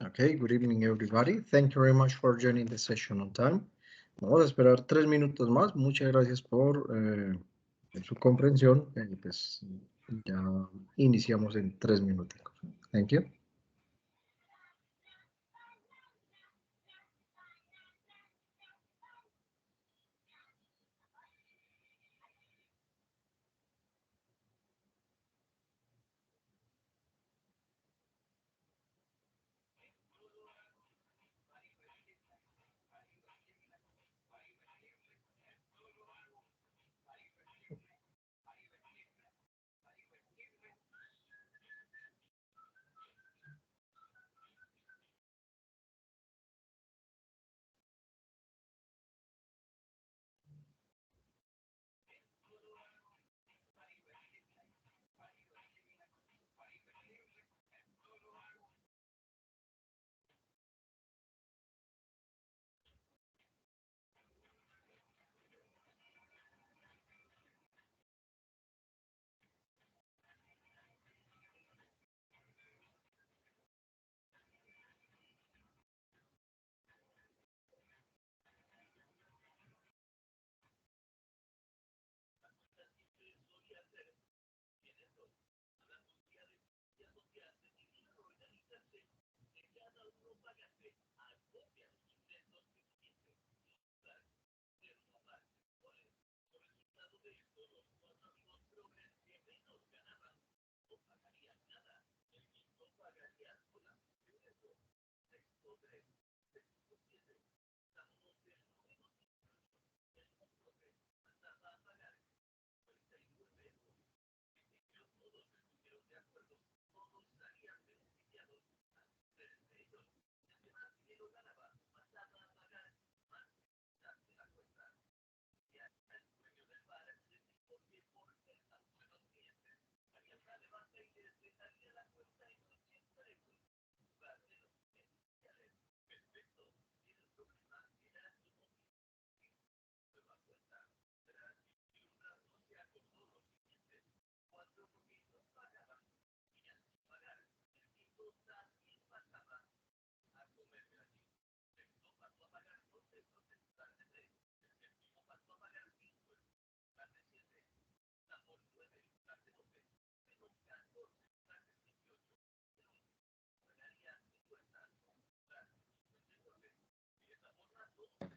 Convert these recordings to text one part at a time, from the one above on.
Okay, good evening everybody. Thank you very much for joining the session on time. Vamos a esperar 3 minutos más. Muchas gracias por su comprensión. Pues ya iniciamos en 3 minutos. Thank you.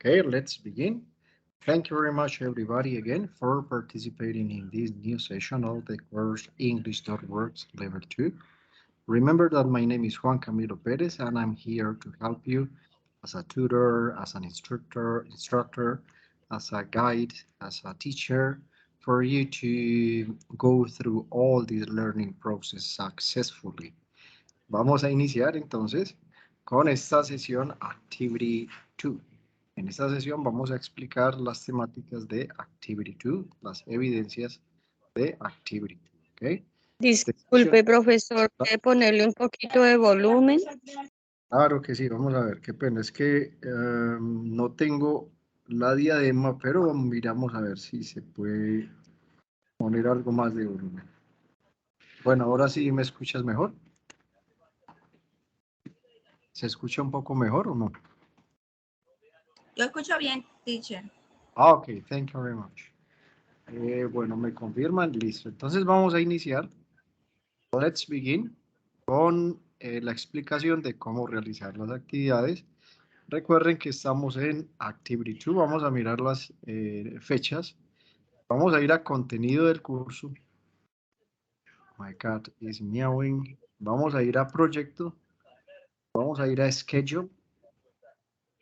Okay, let's begin. Thank you very much, everybody, again, for participating in this new session of the course English.Works Level 2. Remember that my name is Juan Camilo Perez, and I'm here to help you as a tutor, as an instructor, as a guide, as a teacher, for you to go through all this learning process successfully. Vamos a iniciar entonces con esta sesión Activity 2. En esta sesión vamos a explicar las temáticas de Activity 2, las evidencias de Activity 2, ¿ok? Disculpe, profesor, ¿puede ponerle un poquito de volumen? Claro que sí, vamos a ver, qué pena, es que no tengo la diadema, pero miramos a ver si se puede poner algo más de volumen. Bueno, ahora sí me escuchas mejor. ¿Se escucha un poco mejor o no? Yo escucho bien, teacher. Ok, thank you very much. Bueno, me confirman, listo. Entonces vamos a iniciar. Let's begin con la explicación de cómo realizar las actividades. Recuerden que estamos en Activity 2, vamos a mirar las fechas. Vamos a ir a contenido del curso. My cat is meowing. Vamos a ir a proyecto. Vamos a ir a schedule.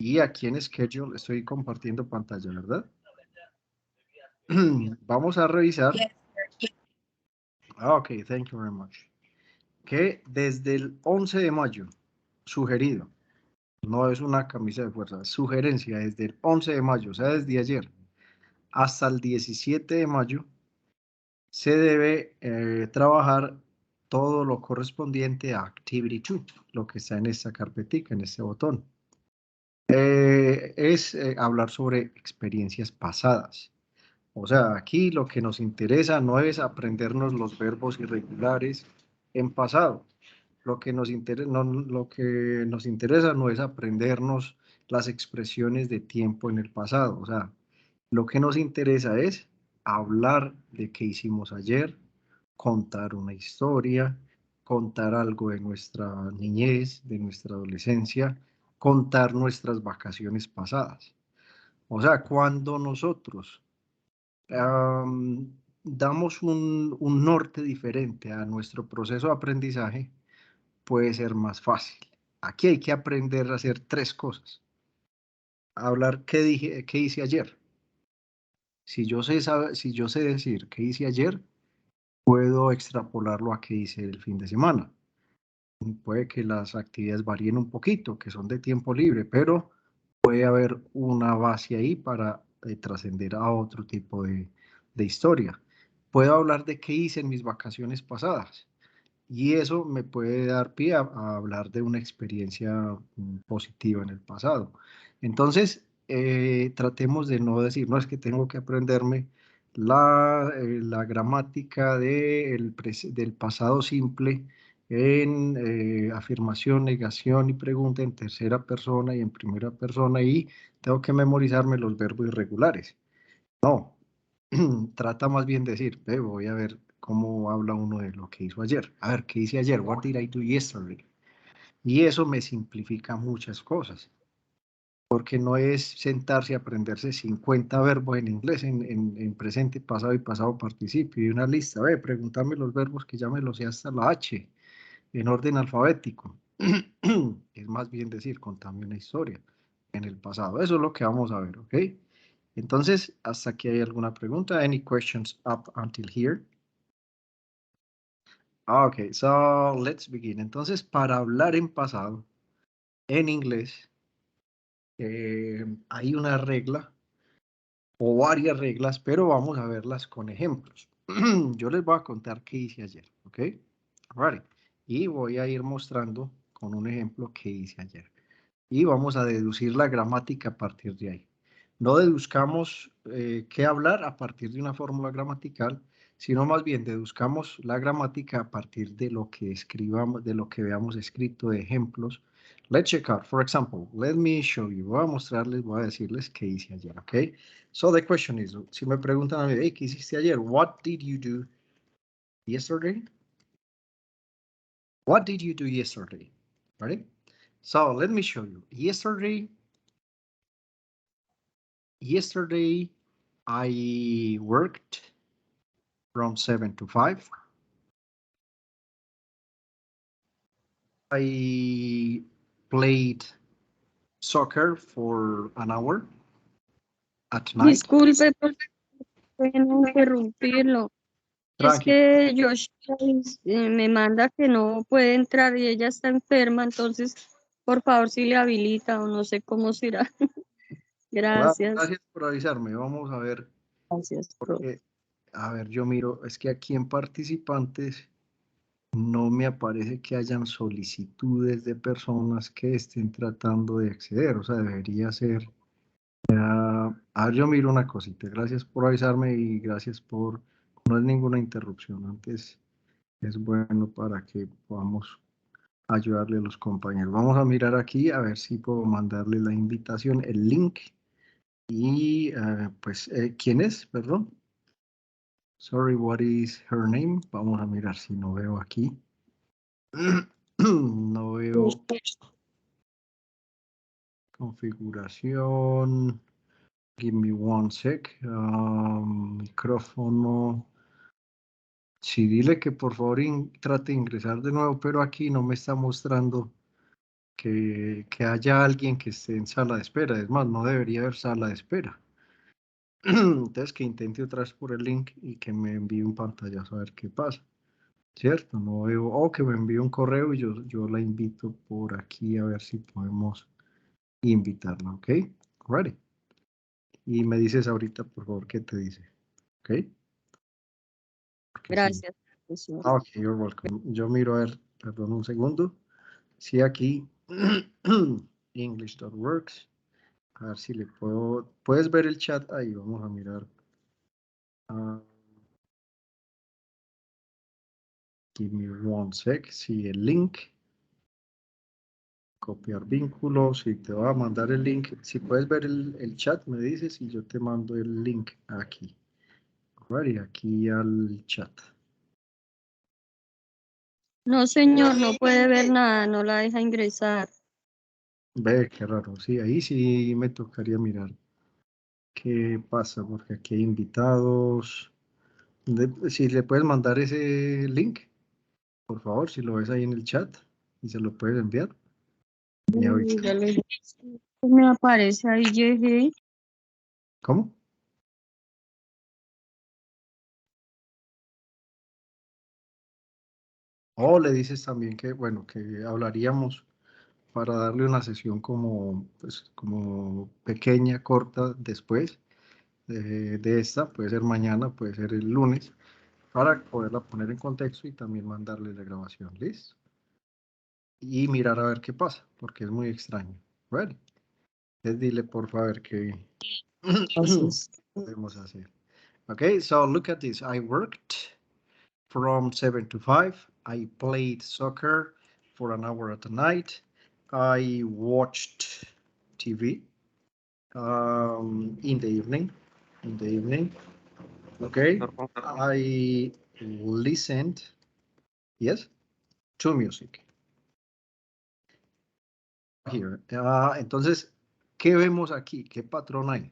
Y aquí en schedule estoy compartiendo pantalla, ¿verdad? Vamos a revisar. Ok, thank you very much. Que desde el 11 de mayo, sugerido, no es una camisa de fuerza, sugerencia desde el 11 de mayo, o sea, desde ayer, hasta el 17 de mayo, se debe trabajar todo lo correspondiente a Activity 2, lo que está en esta carpetica, en este botón. Es hablar sobre experiencias pasadas. O sea, aquí lo que nos interesa no es aprendernos los verbos irregulares en pasado, lo que nos interesa no es aprendernos las expresiones de tiempo en el pasado. O sea, lo que nos interesa es hablar de qué hicimos ayer, contar una historia, contar algo de nuestra niñez, de nuestra adolescencia, contar nuestras vacaciones pasadas. O sea, cuando nosotros damos un norte diferente a nuestro proceso de aprendizaje, puede ser más fácil. Aquí hay que aprender a hacer tres cosas. Hablar qué hice ayer. Si yo sé decir qué hice ayer, puedo extrapolarlo a qué hice el fin de semana. Puede que las actividades varíen un poquito, que son de tiempo libre, pero puede haber una base ahí para trascender a otro tipo de historia. Puedo hablar de qué hice en mis vacaciones pasadas y eso me puede dar pie a hablar de una experiencia positiva en el pasado. Entonces, tratemos de no decir, no es que tengo que aprenderme la gramática del pasado simple en afirmación, negación y pregunta en tercera persona y en primera persona y tengo que memorizarme los verbos irregulares. No, trata más bien de decir, voy a ver cómo habla uno de lo que hizo ayer. A ver, ¿qué hice ayer? What did I do yesterday? Y eso me simplifica muchas cosas, porque no es sentarse a aprenderse 50 verbos en inglés en presente, pasado y pasado participio y una lista. Preguntarme los verbos que ya me los sé hasta la H, en orden alfabético. Es más bien decir, contame una historia en el pasado. Eso es lo que vamos a ver, ¿ok? Entonces, hasta aquí hay alguna pregunta. Any questions up until here? Ok, so let's begin. Entonces, para hablar en pasado, en inglés, hay una regla o varias reglas, pero vamos a verlas con ejemplos. Yo les voy a contar qué hice ayer, ¿ok? Alright. Y voy a ir mostrando con un ejemplo qué hice ayer. Y vamos a deducir la gramática a partir de ahí. No deduzcamos qué hablar a partir de una fórmula gramatical, sino más bien deduzcamos la gramática a partir de lo que escribamos, de lo que veamos escrito de ejemplos. Let's check out. For example, let me show you. Voy a mostrarles, voy a decirles qué hice ayer, ¿ok? So the question is, si me preguntan a mí, hey, ¿qué hiciste ayer? What did you do yesterday? What did you do yesterday? Ready? So let me show you. Yesterday, I worked from 7 to 5. I played soccer for an hour at night. Disculpe por interrumpirlo. Es Tranqui. que Josh me manda que no puede entrar y ella está enferma, entonces, por favor, si le habilita o no sé cómo será. Gracias. Gracias por avisarme. Vamos a ver. Gracias, profe. A ver, yo miro, es que aquí en participantes no me aparece que hayan solicitudes de personas que estén tratando de acceder, o sea, debería ser. A ver, yo miro una cosita. Gracias por avisarme y gracias por. No es ninguna interrupción. Antes es bueno para que podamos ayudarle a los compañeros. Vamos a mirar aquí a ver si puedo mandarle la invitación, el link. Y pues, ¿quién es? Perdón. Sorry, what is her name? Vamos a mirar si no veo aquí. No veo configuración. Give me one sec. Micrófono. Sí, dile que por favor trate de ingresar de nuevo, pero aquí no me está mostrando que haya alguien que esté en sala de espera. Es más, no debería haber sala de espera. Entonces que intente otra vez por el link y que me envíe un pantallazo a ver qué pasa. ¿Cierto? No veo, o que me envíe un correo y yo la invito por aquí a ver si podemos invitarla, ¿ok? Ready. Y me dices ahorita, por favor, qué te dice, ¿ok? Porque sí. Gracias, profesor. Ok, you're welcome. Yo miro, a ver, perdón un segundo. Sí, aquí, English.works. A ver si le puedo, puedes ver el chat ahí, vamos a mirar. Give me one sec. Sí, el link. Copiar vínculos y te va a mandar el link. Si puedes ver el chat, me dices y yo te mando el link aquí. Right, aquí al chat. No, señor, no puede ver nada, no la deja ingresar. Ve, qué raro. Sí, ahí sí me tocaría mirar qué pasa, porque aquí hay invitados. Si le puedes mandar ese link, por favor, si lo ves ahí en el chat y se lo puedes enviar. Y ahorita. Ya me aparece ahí, llegué. ¿Cómo? O le dices también que, bueno, que hablaríamos para darle una sesión como, pues, como pequeña, corta, después de esta, puede ser mañana, puede ser el lunes, para poderla poner en contexto y también mandarle la grabación, ¿listo? Y mirar a ver qué pasa, porque es muy extraño. Bueno, entonces dile por favor que podemos hacer. Okay, so look at this. I worked from 7 to 5. I played soccer for an hour at night. I watched TV in the evening. Okay. I listened, yes, to music. Here. Entonces, ¿qué vemos aquí? ¿Qué patrón hay?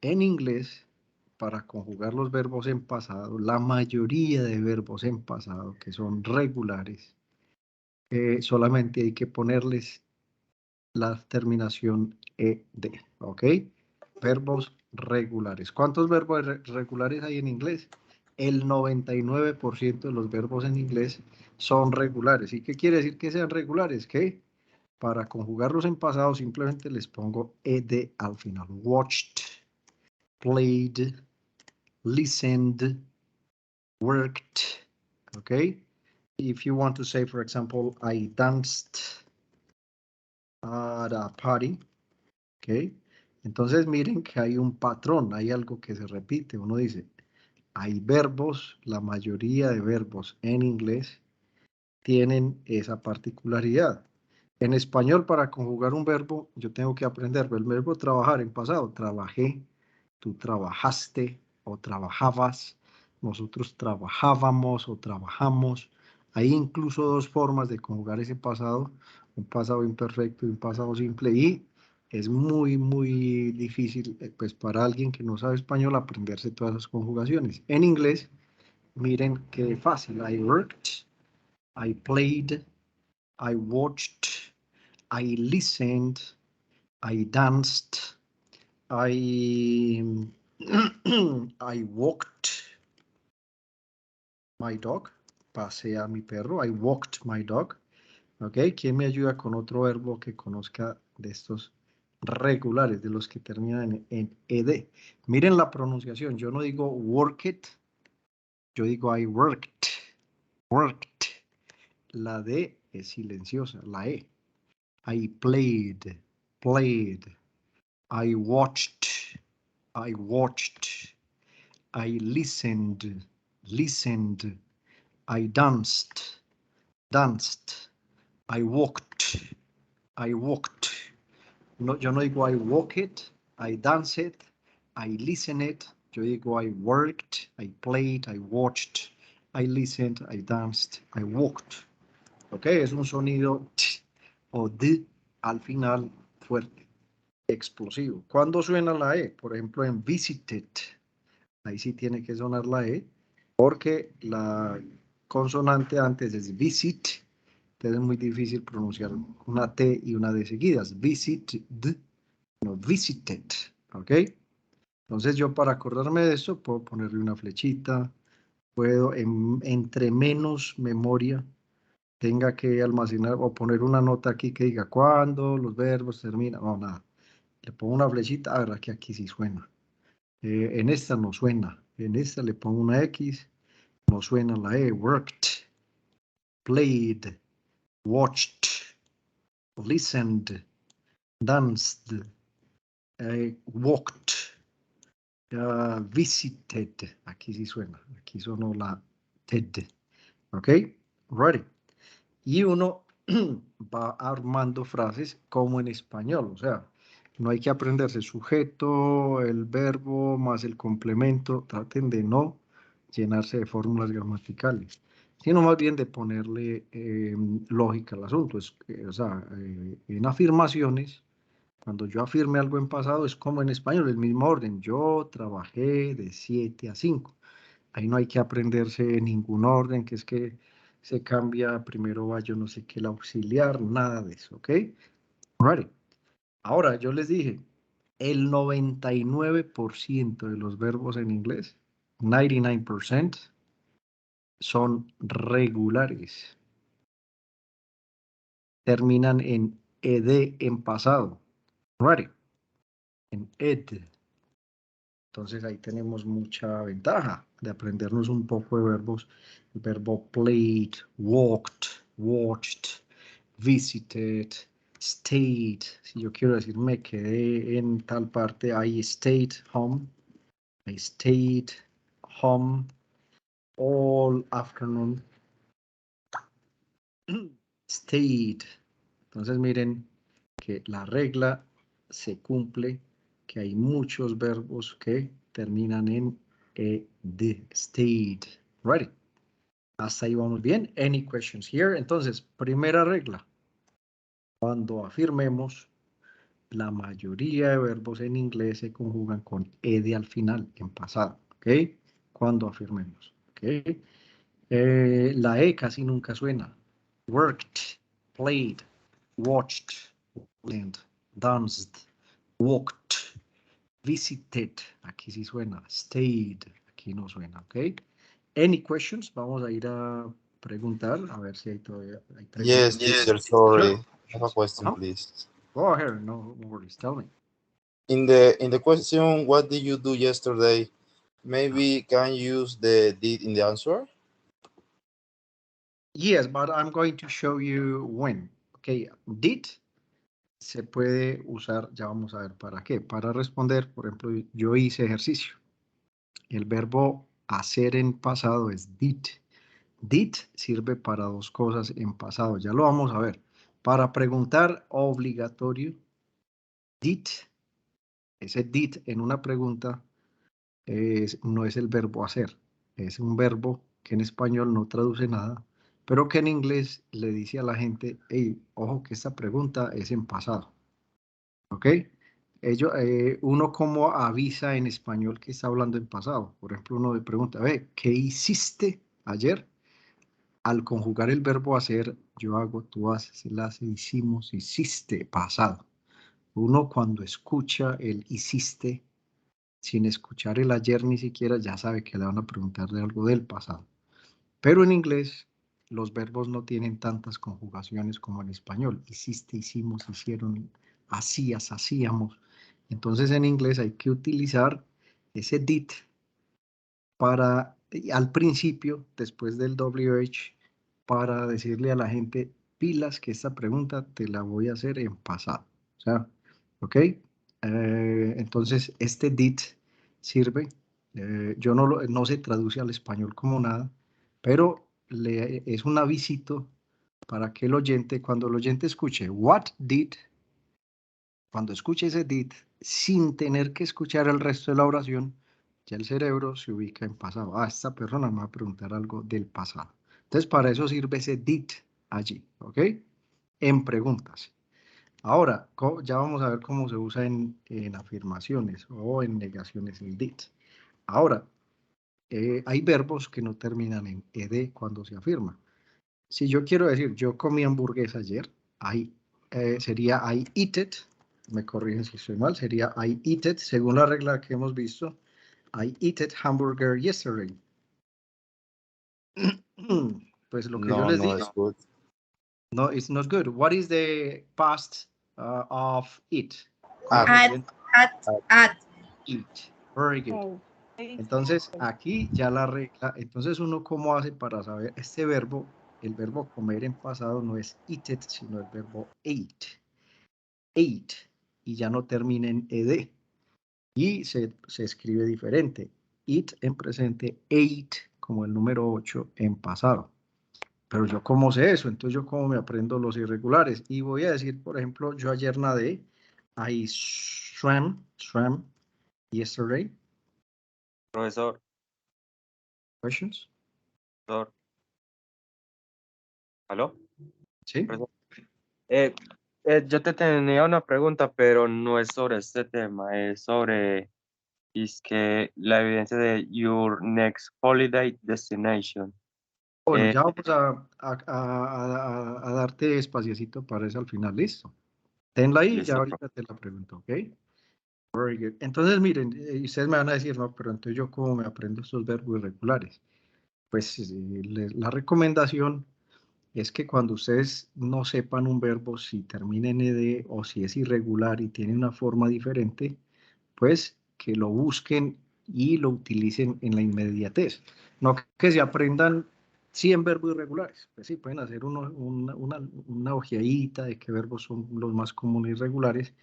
En inglés, para conjugar los verbos en pasado, la mayoría de verbos en pasado que son regulares, solamente hay que ponerles la terminación ed, ¿ok? Verbos regulares. ¿Cuántos verbos regulares hay en inglés? El 99% de los verbos en inglés son regulares. ¿Y qué quiere decir que sean regulares? Que para conjugarlos en pasado simplemente les pongo ed al final. Watched, played, listened, worked, okay? If you want to say, for example, I danced at a party, okay? Entonces miren que hay un patrón, hay algo que se repite. Uno dice, hay verbos, la mayoría de verbos en inglés tienen esa particularidad. En español, para conjugar un verbo, yo tengo que aprender el verbo trabajar en pasado. Trabajé, tú trabajaste o trabajabas, nosotros trabajábamos o trabajamos. Hay incluso dos formas de conjugar ese pasado, un pasado imperfecto y un pasado simple. Y es muy, muy difícil, pues para alguien que no sabe español, aprenderse todas las conjugaciones. En inglés, miren qué fácil. I worked, I played, I watched, I listened, I danced, I I walked my dog, pasé a mi perro, I walked my dog. ¿Ok? ¿Quién me ayuda con otro verbo que conozca de estos regulares, de los que terminan en ed? Miren la pronunciación, yo no digo work it, yo digo I worked, worked. La D es silenciosa, la E. I played, played. I watched, I watched. I listened, listened. I danced, danced. I walked, I walked. No, yo no digo I walk it, I dance it, I listen it. Yo digo I worked, I played, I watched, I listened, I danced, I walked. ¿Ok? Es un sonido t o d al final fuerte, explosivo. ¿Cuándo suena la E? Por ejemplo, en visited. Ahí sí tiene que sonar la E, porque la consonante antes es visit. Entonces es muy difícil pronunciar una T y una D seguidas. Visited, no visited. ¿Ok? Entonces yo para acordarme de eso puedo ponerle una flechita. Puedo, entre menos memoria tenga que almacenar o poner una nota aquí que diga cuándo los verbos terminan, no, nada. Le pongo una flechita, ahora que aquí sí suena. En esta no suena, en esta le pongo una X, no suena la E. Worked, played, watched, listened, danced, walked, visited. Aquí sí suena, aquí sonó la TED. ¿Ok? Ready. Y uno va armando frases como en español, o sea, no hay que aprenderse el sujeto, el verbo más el complemento, traten de no llenarse de fórmulas gramaticales, sino más bien de ponerle lógica al asunto. O sea, en afirmaciones, cuando yo afirme algo en pasado, es como en español, el mismo orden. Yo trabajé de 7 a 5. Ahí no hay que aprenderse ningún orden, que es que se cambia, primero va yo no sé qué, el auxiliar, nada de eso, ¿ok? Ready. Ahora, yo les dije, el 99% de los verbos en inglés, 99%, son regulares. Terminan en ed en pasado. Ready. En ed. Entonces ahí tenemos mucha ventaja de aprendernos un poco de verbos. El verbo played, walked, watched, visited, stayed. Si yo quiero decir me quedé en tal parte, I stayed home. I stayed home all afternoon. Stayed. Entonces miren que la regla se cumple, que hay muchos verbos que terminan en ed, stayed. Ready. Hasta ahí vamos bien. Any questions here? Entonces, primera regla. Cuando afirmemos, la mayoría de verbos en inglés se conjugan con ed al final, en pasado. ¿Ok? Cuando afirmemos. ¿Ok? La E casi nunca suena. Worked, played, watched, listened, danced, walked, visited. Aquí sí suena. Stayed. Aquí no suena. ¿Ok? Any questions? Vamos a ir a preguntar. A ver si hay todavía hay preguntas. Yes, teacher, sorry. Sure. I have a question, Uh-huh. please. Go ahead. No worries. Tell me. In the question, what did you do yesterday? Maybe can you use the did in the answer? Yes, but I'm going to show you when. Okay. Did se puede usar, ya vamos a ver para qué. Para responder, por ejemplo, yo hice ejercicio. El verbo hacer en pasado es did. Did sirve para dos cosas en pasado, ya lo vamos a ver. Para preguntar, obligatorio, did, ese did en una pregunta no es el verbo hacer, es un verbo que en español no traduce nada, pero que en inglés le dice a la gente, hey, ojo que esta pregunta es en pasado. ¿Ok? Uno como avisa en español que está hablando en pasado. Por ejemplo, uno le pregunta, ¿qué hiciste ayer? Al conjugar el verbo hacer, yo hago, tú haces, él hace, hicimos, hiciste, pasado. Uno cuando escucha el hiciste, sin escuchar el ayer ni siquiera, ya sabe que le van a preguntar de algo del pasado. Pero en inglés, los verbos no tienen tantas conjugaciones como en español. Hiciste, hicimos, hicieron, hacías, hacíamos. Entonces en inglés hay que utilizar ese did para, al principio, después del WH, para decirle a la gente, pilas que esta pregunta te la voy a hacer en pasado. O sea, ¿ok? Entonces este did sirve. Yo no se traduce al español como nada, pero es un avisito para que el oyente, cuando el oyente escuche what did, cuando escuche ese did, sin tener que escuchar el resto de la oración, ya el cerebro se ubica en pasado. Ah, esta persona me va a preguntar algo del pasado. Entonces, para eso sirve ese did allí, ¿ok? En preguntas. Ahora, ya vamos a ver cómo se usa en afirmaciones o en negaciones el did. Ahora, hay verbos que no terminan en ed cuando se afirma. Si yo quiero decir, yo comí hamburguesa ayer, sería I eat it, me corrigen si estoy mal, sería I eat it, según la regla que hemos visto, I eat it hamburger yesterday. Pues lo que yo No, les no, digo, it's good. no, it's not good. What is the past of it? At. At. Eat. Very good. Entonces, aquí ya la regla, entonces uno cómo hace para saber este verbo, el verbo comer en pasado no es eat it, sino el verbo ate. Ate, y ya no termina en ed. Y se escribe diferente. It en presente, ate como el número 8 en pasado. Pero yo cómo sé eso, entonces yo cómo me aprendo los irregulares. Y voy a decir, por ejemplo, yo ayer nadé, I swam yesterday. Profesor, Questions? profesor. ¿Aló? Sí. Profesor. Yo te tenía una pregunta, pero no es sobre este tema, es sobre que la evidencia de your next holiday destination. Bueno, Eh, ya vamos a darte espaciecito para eso al final, listo. Tenla ahí, ya Listo, ahorita te la pregunto, ¿ok? Very good. Entonces, miren, y ustedes me van a decir, no, pero entonces yo cómo me aprendo estos verbos irregulares. Pues la recomendación es que cuando ustedes no sepan un verbo si termina en ed o si es irregular y tiene una forma diferente, pues que lo busquen y lo utilicen en la inmediatez. No que se aprendan 100 verbos irregulares. Pues sí, pueden hacer una ojeadita de qué verbos son los más comunes irregulares,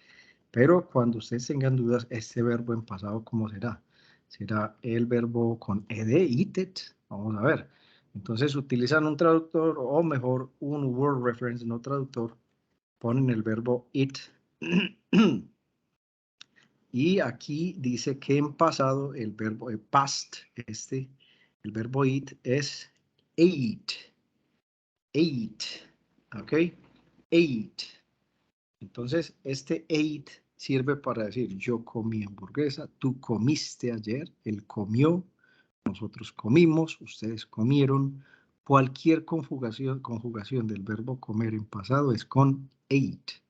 pero cuando ustedes tengan dudas, este verbo en pasado, ¿cómo será? ¿Será el verbo con ed, ited? Vamos a ver. Entonces utilizan un traductor o mejor un word reference, no traductor. Ponen el verbo it. Y aquí dice que en pasado el verbo past, el verbo it es ate. Ate. ¿Ok? Ate. Entonces, este ate sirve para decir yo comí hamburguesa, tú comiste ayer, él comió, nosotros comimos, ustedes comieron. Cualquier conjugación del verbo comer en pasado es con ate.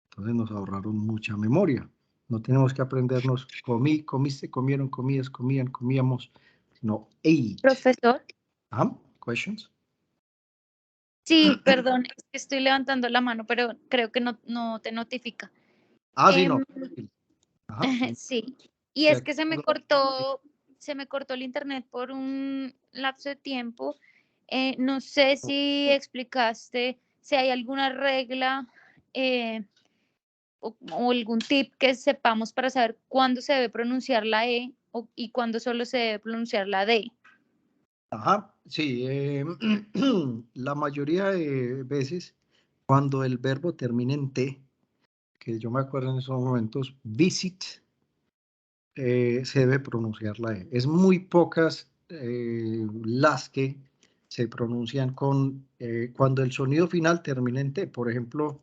Entonces nos ahorraron mucha memoria. No tenemos que aprendernos comí, comiste, comieron, comías, comían, comíamos, sino ate. Profesor, Questions? sí, perdón, es que estoy levantando la mano, pero creo que no te notifica. Sí, no. Ajá. Sí, y Sí, es aquí que se me cortó el internet por un lapso de tiempo. No sé si explicaste si hay alguna regla o algún tip que sepamos para saber cuándo se debe pronunciar la E y cuándo solo se debe pronunciar la D. Ajá, sí. La mayoría de veces, cuando el verbo termina en T, que yo me acuerdo en esos momentos, visit, se debe pronunciar la E. Es muy pocas las que se pronuncian cuando el sonido final termina en T. Por ejemplo,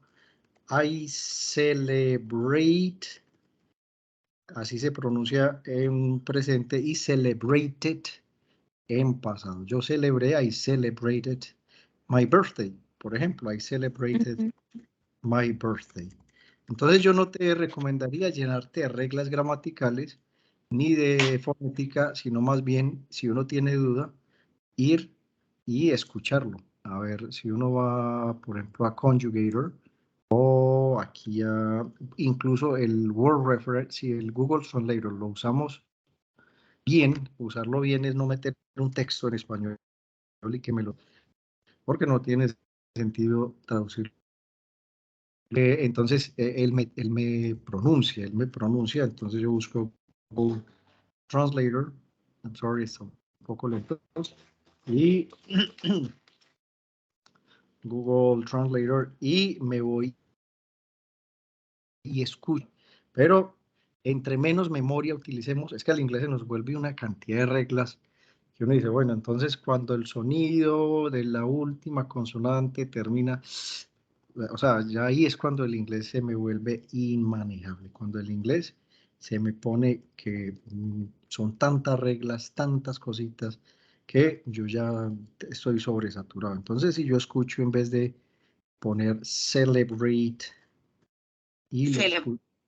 I celebrate, así se pronuncia en presente, y celebrated en pasado. Yo celebré, I celebrated my birthday. Por ejemplo, I celebrated my birthday. Entonces yo no te recomendaría llenarte de reglas gramaticales ni de fonética, sino más bien, si uno tiene duda, ir y escucharlo. A ver, si uno va, por ejemplo, a Conjugator o aquí incluso el Word Reference, si el Google Translator lo usamos bien, usarlo bien es no meter un texto en español y que me lo... porque no tiene sentido traducirlo. Entonces, él me pronuncia, entonces yo busco Google Translator, I'm sorry, está un poco lento, y Google Translator, y me voy y escucho, pero entre menos memoria utilicemos, es que al inglés se nos vuelve una cantidad de reglas, que uno dice, bueno, entonces cuando el sonido de la última consonante termina, o sea, ya ahí es cuando el inglés se me vuelve inmanejable, cuando el inglés se me pone que son tantas reglas, tantas cositas, que yo ya estoy sobresaturado. Entonces, si yo escucho en vez de poner celebrate y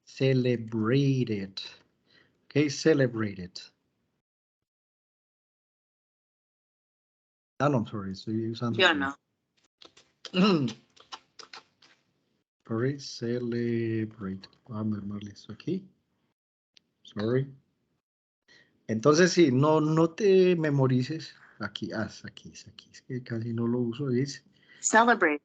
celebrated, ok, celebrated. Ah, no, sorry, estoy usando. Yo no. Sorry, celebrate. Vamos a armarle esto aquí. Sorry. Entonces, sí, no te memorices. Aquí, aquí, es que casi no lo uso, es Celebrate.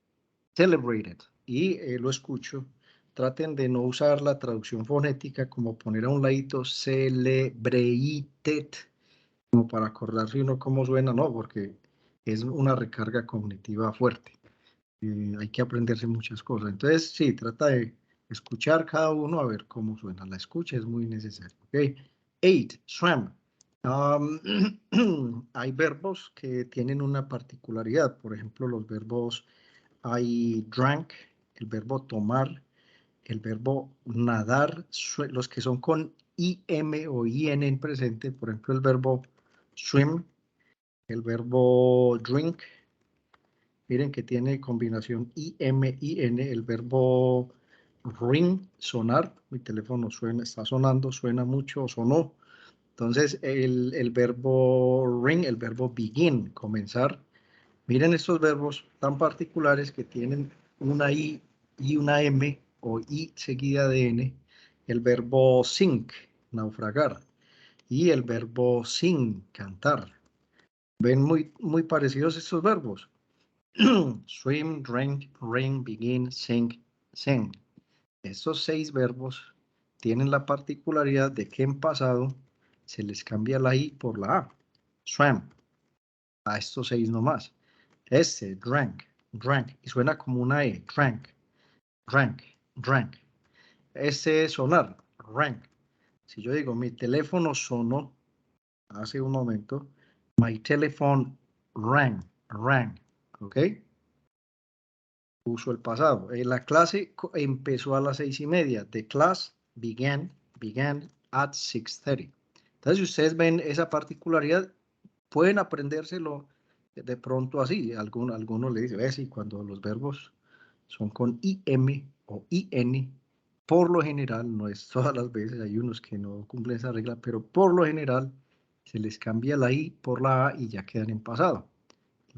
celebrated. Y lo escucho. Traten de no usar la traducción fonética como poner a un ladito celebrated, como para acordarse uno cómo suena, no, porque es una recarga cognitiva fuerte. Hay que aprenderse muchas cosas. Entonces, sí, trata de escuchar cada uno a ver cómo suena. La escucha es muy necesaria. ¿Ok? 8, swim. Hay verbos que tienen una particularidad. Por ejemplo, los verbos, hay drank, el verbo tomar, el verbo nadar, los que son con IM o IN en presente, por ejemplo, el verbo swim, el verbo drink, miren que tiene combinación IM-IN, el verbo ring, sonar, mi teléfono suena, está sonando, suena mucho, sonó. Entonces, el verbo ring, el verbo begin, comenzar. Miren estos verbos tan particulares que tienen una I y una M o I seguida de N. El verbo sink, naufragar. Y el verbo sing, cantar. ¿Ven muy parecidos estos verbos? Swim, drink, ring, begin, sing, sing. Estos 6 verbos tienen la particularidad de que en pasado se les cambia la I por la A. Swam. A estos 6 nomás. Este, drank, drank. Y suena como una E. Drank, drank, drank. Este es sonar. Rank. Si yo digo, mi teléfono sonó hace un momento. My telephone rang, rang. ¿Ok? Uso el pasado. La clase empezó a las 6:30. The class began at 6:30. Entonces, si ustedes ven esa particularidad, pueden aprendérselo de pronto así. Alguno le dice, ves, y cuando los verbos son con IM o IN, por lo general, no es todas las veces, hay unos que no cumplen esa regla, pero por lo general se les cambia la I por la A y ya quedan en pasado.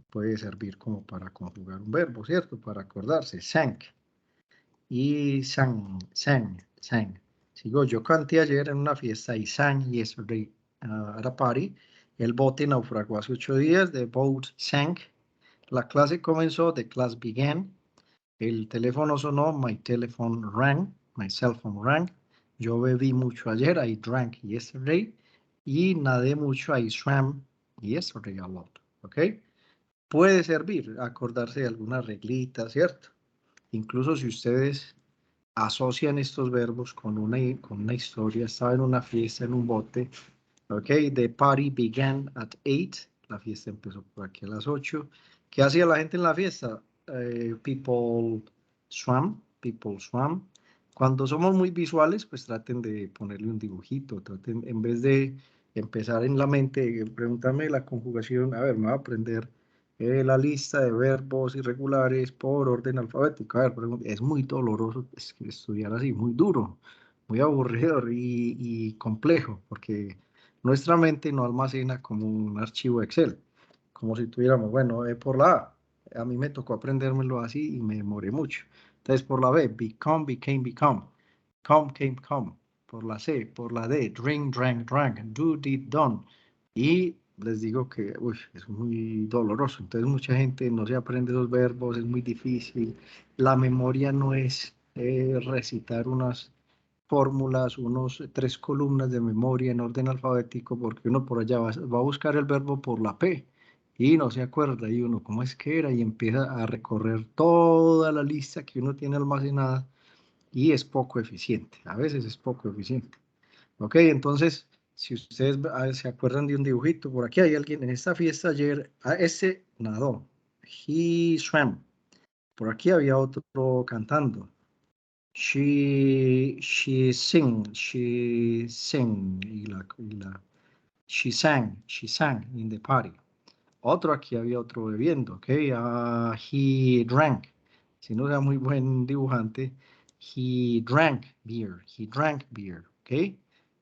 Puede servir como para conjugar un verbo, ¿cierto? Para acordarse, sank. Y sang. Sigo, yo canté ayer en una fiesta y sang yesterday at a party. El bote naufragó hace 8 días, the boat sank. La clase comenzó, the class began. El teléfono sonó, my telephone rang, my cell phone rang. Yo bebí mucho ayer, I drank yesterday. Y nadé mucho, I swam yesterday a lot. ¿Ok? Puede servir acordarse de alguna reglita, ¿cierto? Incluso si ustedes asocian estos verbos con una historia, estaba en una fiesta en un bote, ok, the party began at 8, la fiesta empezó por aquí a las 8. ¿Qué hacía la gente en la fiesta? People swam. Cuando somos muy visuales, pues traten de ponerle un dibujito, traten, en vez de empezar en la mente, pregúntame la conjugación, a ver, me voy a aprender la lista de verbos irregulares por orden alfabético. A ver, es muy doloroso estudiar así, muy duro, muy aburrido y complejo, porque nuestra mente no almacena como un archivo Excel, como si tuviéramos, bueno, por la A. A mí me tocó aprendérmelo así y me demoré mucho. Entonces, por la B, become, became, become. Come, came, come. Por la C, por la D, drink, drank, drank. Do, did, done. Y les digo que es muy doloroso. Entonces, mucha gente no se aprende esos verbos, es muy difícil. La memoria no es recitar unas fórmulas, 3 columnas de memoria en orden alfabético, porque uno por allá va a buscar el verbo por la P y no se acuerda, y uno, ¿cómo es que era? Y empieza a recorrer toda la lista que uno tiene almacenada y es poco eficiente, a veces es poco eficiente. Ok, entonces, si ustedes se acuerdan de un dibujito, por aquí hay alguien en esta fiesta ayer, ese nadó, he swam, por aquí había otro cantando. She sang, she sang in the party. Aquí había otro bebiendo, ok, he drank, si no era muy buen dibujante, he drank beer, ok,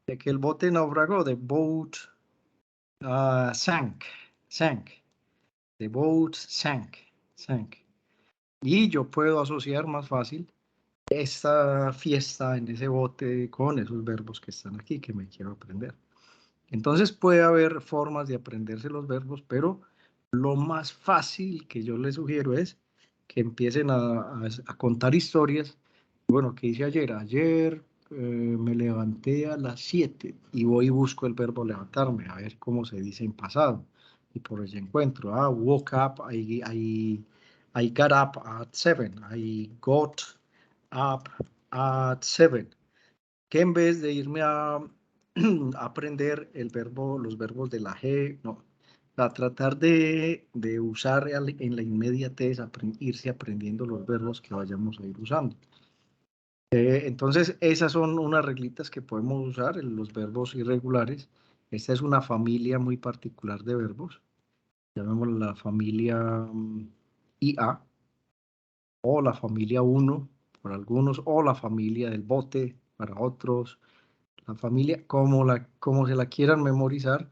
de que el bote naufragó, the boat sank, the boat sank, y yo puedo asociar más fácil esta fiesta en ese bote con esos verbos que están aquí que me quiero aprender. Entonces puede haber formas de aprenderse los verbos, pero lo más fácil que yo les sugiero es que empiecen a contar historias. Bueno, ¿qué hice ayer? Ayer me levanté a las 7 y voy y busco el verbo levantarme, a ver cómo se dice en pasado. y por ella encuentro. Woke up, I got up at 7. I got up at 7. Que en vez de irme a aprender los verbos de la G, no. A tratar de usar en la inmediatez, irse aprendiendo los verbos que vayamos a ir usando. Entonces, esas son unas reglitas que podemos usar en los verbos irregulares. Esta es una familia muy particular de verbos. Llamémosla la familia IA, o la familia 1 para algunos, o la familia del bote para otros. La familia, como se la quieran memorizar,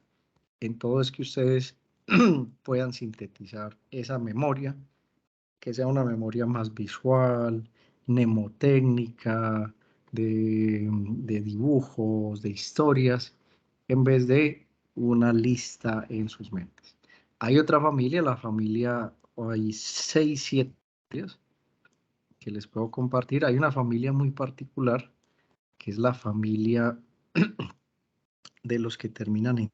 en todo es que ustedes puedan sintetizar esa memoria, que sea una memoria más visual, mnemotécnica, de dibujos, de historias, en vez de una lista en sus mentes. Hay otra familia, la familia, hay 6, 7 que les puedo compartir. Hay una familia muy particular, que es la familia de los que terminan en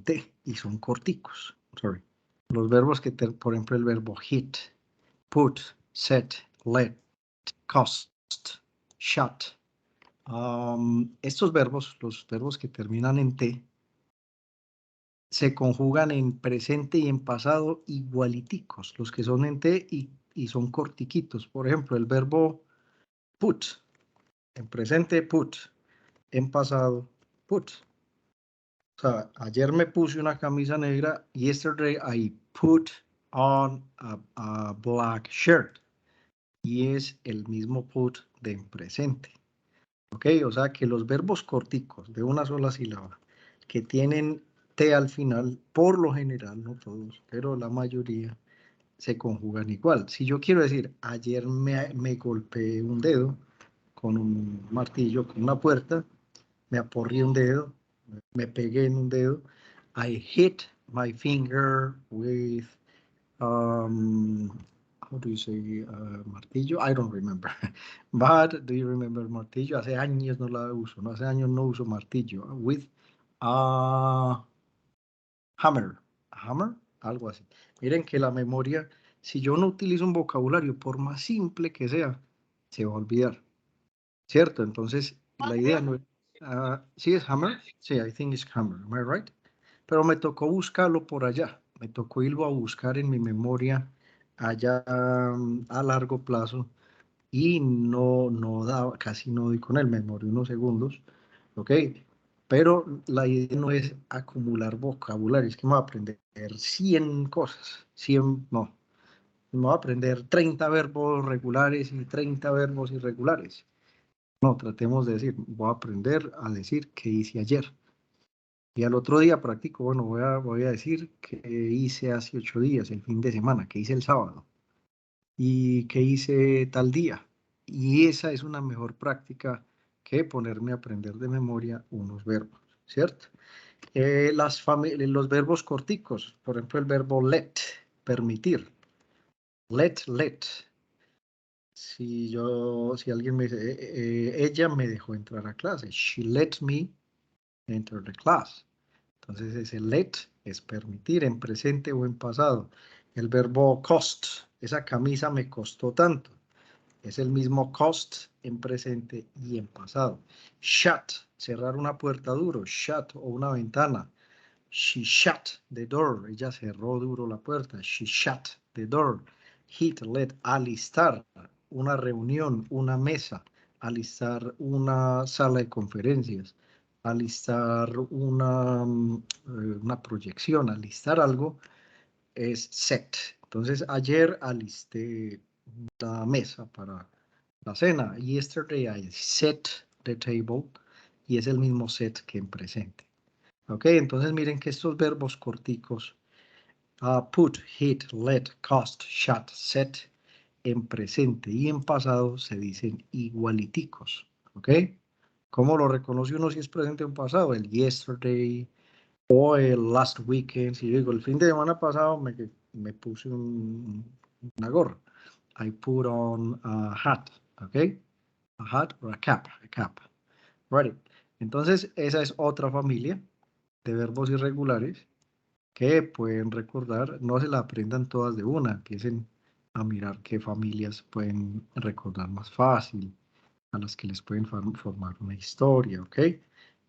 T y son corticos. Sorry. Los verbos que, por ejemplo, el verbo hit, put, set, let, cost, shut. Estos verbos, los verbos que terminan en T, se conjugan en presente y en pasado igualiticos, los que son en T y son cortiquitos. Por ejemplo, el verbo put, en presente put, en pasado put. O sea, ayer me puse una camisa negra. Yesterday I put on a black shirt. Y es el mismo put de en presente. ¿Ok? O sea que los verbos corticos de una sola sílaba que tienen T al final, por lo general, no todos, pero la mayoría, se conjugan igual. Si yo quiero decir, ayer me golpeé un dedo con un martillo, con una puerta, me aporrié un dedo, me pegué en un dedo. I hit my finger with, how do you say martillo? I don't remember. But do you remember martillo? Hace años no la uso, ¿no? Hace años no uso martillo. With a hammer. Hammer, algo así. Miren que la memoria, si yo no utilizo un vocabulario, por más simple que sea, se va a olvidar. ¿Cierto? Entonces, la idea no es... ¿sí es hammer? Sí, I think it's hammer. Am I right? Pero me tocó buscarlo por allá. Me tocó irlo a buscar en mi memoria allá a largo plazo y no daba, casi no doy con él, me demoré unos segundos, ¿ok? Pero la idea no es acumular vocabulario, es que me voy a aprender 100 cosas, 100, no, me voy a aprender 30 verbos regulares y 30 verbos irregulares. No, tratemos de decir, voy a aprender a decir qué hice ayer. Y al otro día practico, bueno, voy a decir qué hice hace 8 días, el fin de semana, qué hice el sábado y qué hice tal día. Y esa es una mejor práctica que ponerme a aprender de memoria unos verbos, ¿cierto? Los verbos corticos, por ejemplo, el verbo let, permitir. Let. Si alguien me dice, ella me dejó entrar a clase. She let me enter the class. Entonces ese let es permitir en presente o en pasado. El verbo cost, esa camisa me costó tanto. Es el mismo cost en presente y en pasado. Shut, cerrar una puerta duro. Shut o una ventana. She shut the door. Ella cerró duro la puerta. She shut the door. Hit, let, alistar. Una reunión, una mesa. Alistar una sala de conferencias. Alistar una proyección. Alistar algo es set. Entonces, ayer alisté la mesa para la cena. Yesterday I set the table. Y es el mismo set que en presente. Ok, entonces miren que estos verbos corticos, put, hit, let, cost, shut, set, en presente y en pasado se dicen igualiticos. Ok, ¿cómo lo reconoce uno si es presente o en pasado? El yesterday o el last weekend. Si yo digo el fin de semana pasado me puse una gorra. I put on a hat. Ok, a hat or a cap. Right. Entonces esa es otra familia. de verbos irregulares que pueden recordar, no se la aprendan todas de una, empiecen a mirar qué familias pueden recordar más fácil, a las que les pueden formar una historia, ¿ok?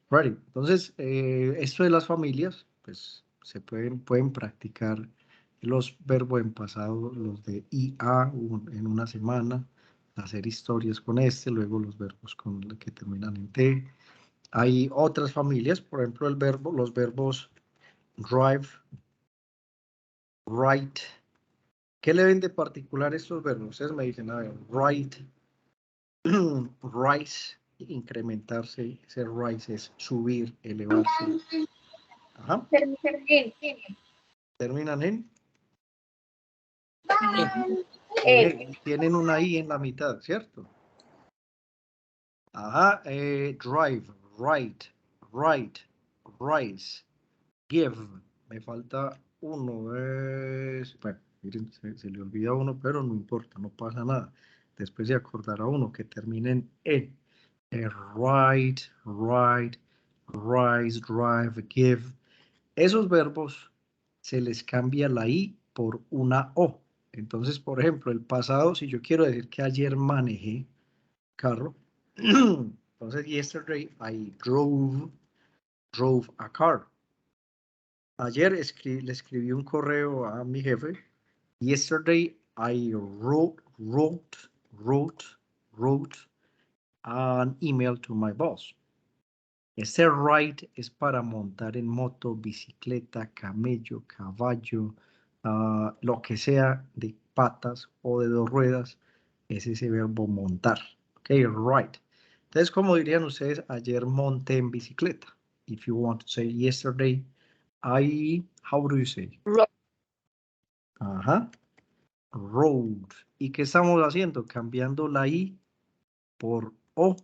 Ready. Entonces, esto de las familias, pues se pueden practicar los verbos en pasado, los de IA en una semana, hacer historias con luego los verbos que terminan en T. Hay otras familias, por ejemplo, los verbos drive, write. ¿Qué le ven de particular estos verbos? Ustedes me dicen, a ver, write, rise, incrementarse, ese rise es subir, elevarse. Ajá. Terminan en. Tienen una I en la mitad, ¿cierto? Ajá. Drive, write, write, rise, give. Me falta uno. Bueno, miren, se le olvida uno, pero no importa, no pasa nada. Después se acordará uno que terminen en. Write, write, rise, drive, give. Esos verbos se les cambia la I por una O. Entonces, por ejemplo, el pasado, si yo quiero decir que ayer manejé carro, entonces yesterday I drove a car. Ayer le escribí un correo a mi jefe. Yesterday I wrote an email to my boss. Este ride es para montar en moto, bicicleta, camello, caballo, lo que sea de patas o de dos ruedas, es ese verbo montar. Ok, ride. Entonces, como dirían ustedes, ayer monté en bicicleta. If you want to say yesterday, how do you say? Ajá. Rode. ¿Y qué estamos haciendo? Cambiando la I por O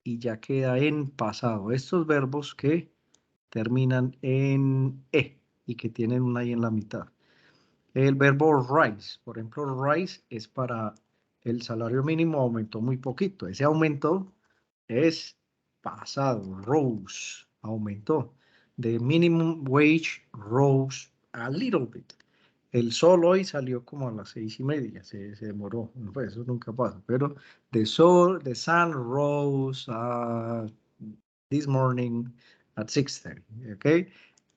y ya queda en pasado. Estos verbos que terminan en E y que tienen una I en la mitad. El verbo rise, por ejemplo, rise es para el salario mínimo aumentó muy poquito. Ese aumento es pasado, rose, aumentó. The minimum wage rose a little bit. El sol hoy salió como a las 6:30, se demoró, pues eso nunca pasa, pero the sun rose this morning at 6:30, ¿ok?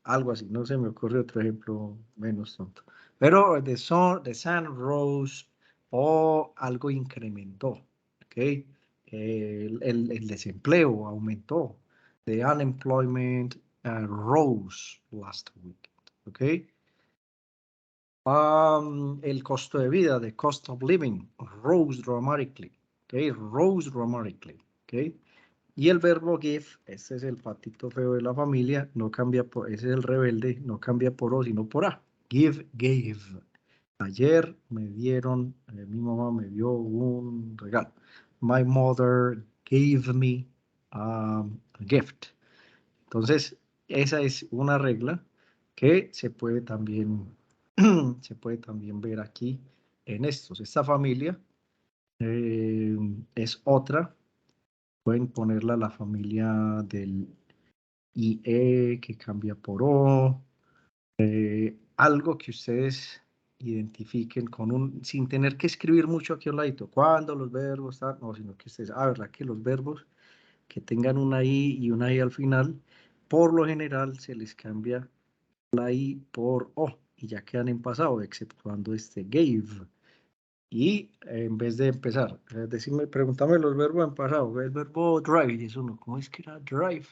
Algo así, no se me ocurre otro ejemplo menos tonto. Pero the sun rose o algo incrementó, ¿ok? El desempleo aumentó. The unemployment rose last week, ¿ok? El costo de vida, the cost of living, rose dramatically, okay, rose dramatically, okay. Y el verbo give, este es el patito feo de la familia, no cambia por, ese es el rebelde, no cambia por O, sino por A. Give, gave. Ayer me dieron, mi mamá me dio un regalo. My mother gave me a gift. Entonces, esa es una regla que se puede también ver aquí en estos. Esta familia es otra. Pueden ponerla la familia del IE que cambia por O. Algo que ustedes identifiquen sin tener que escribir mucho aquí al ladito. ¿Cuándo los verbos están? No, sino que ustedes, ¿verdad? Que los verbos que tengan una I y una I al final, por lo general se les cambia la I por O y ya quedan en pasado, exceptuando este gave. Y en vez de empezar, pregúntame los verbos en pasado, el verbo drive, y eso no, ¿cómo es que era drive?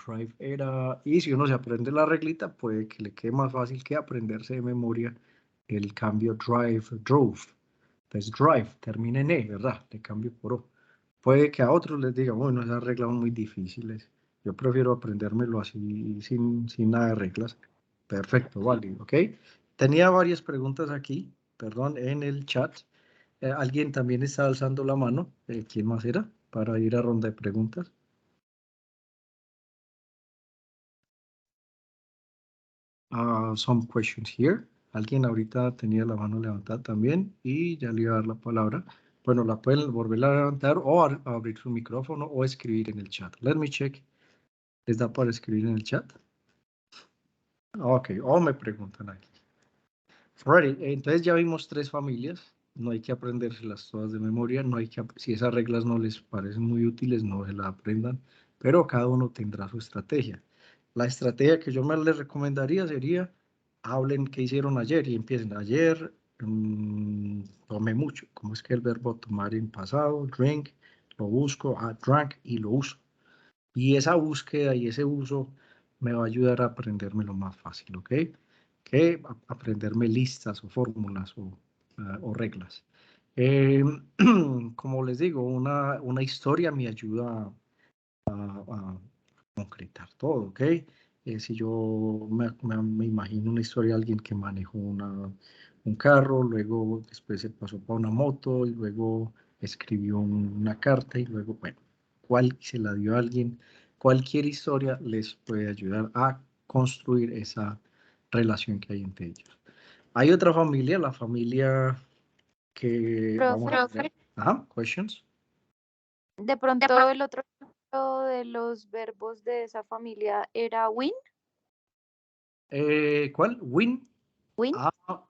Drive era, y si uno se aprende la reglita, puede que le quede más fácil que aprenderse de memoria el cambio drive, drove. Entonces drive termina en E, ¿verdad? Le cambio por O. Puede que a otros les diga, bueno, esas reglas son muy difíciles. Yo prefiero aprendérmelo así, sin nada de reglas. Perfecto, válido, ¿ok? Tenía varias preguntas aquí, perdón, en el chat. Alguien también está alzando la mano. ¿Quién más era? Para ir a ronda de preguntas. Some questions here. Alguien ahorita tenía la mano levantada también y ya le iba a dar la palabra. Bueno, la pueden volver a levantar o abrir su micrófono o escribir en el chat. Let me check. ¿Les da para escribir en el chat? Ok, o me preguntan aquí. Ready. Entonces ya vimos 3 familias. No hay que aprendérselas todas de memoria. No hay que, si esas reglas no les parecen muy útiles, no se las aprendan. Pero cada uno tendrá su estrategia. La estrategia que yo les recomendaría sería, hablen qué hicieron ayer y empiecen. Ayer tomé mucho. ¿Cómo es que el verbo tomar en pasado? Drink, lo busco, drank y lo uso. Y esa búsqueda y ese uso me va a ayudar a aprendérmelo más fácil, ¿ok? Que aprenderme listas o fórmulas o reglas. Como les digo, una historia me ayuda a concretar todo, ¿ok? Si yo me imagino una historia de alguien que manejó un carro, luego después se pasó para una moto y luego escribió una carta y luego, bueno, cuál se la dio a alguien, cualquier historia les puede ayudar a construir esa relación que hay entre ellos. Hay otra familia, la familia que vamos a Profe, ver. Ajá, questions. de pronto el otro ejemplo de los verbos de esa familia era win, ¿Cuál? Win. win. Ah,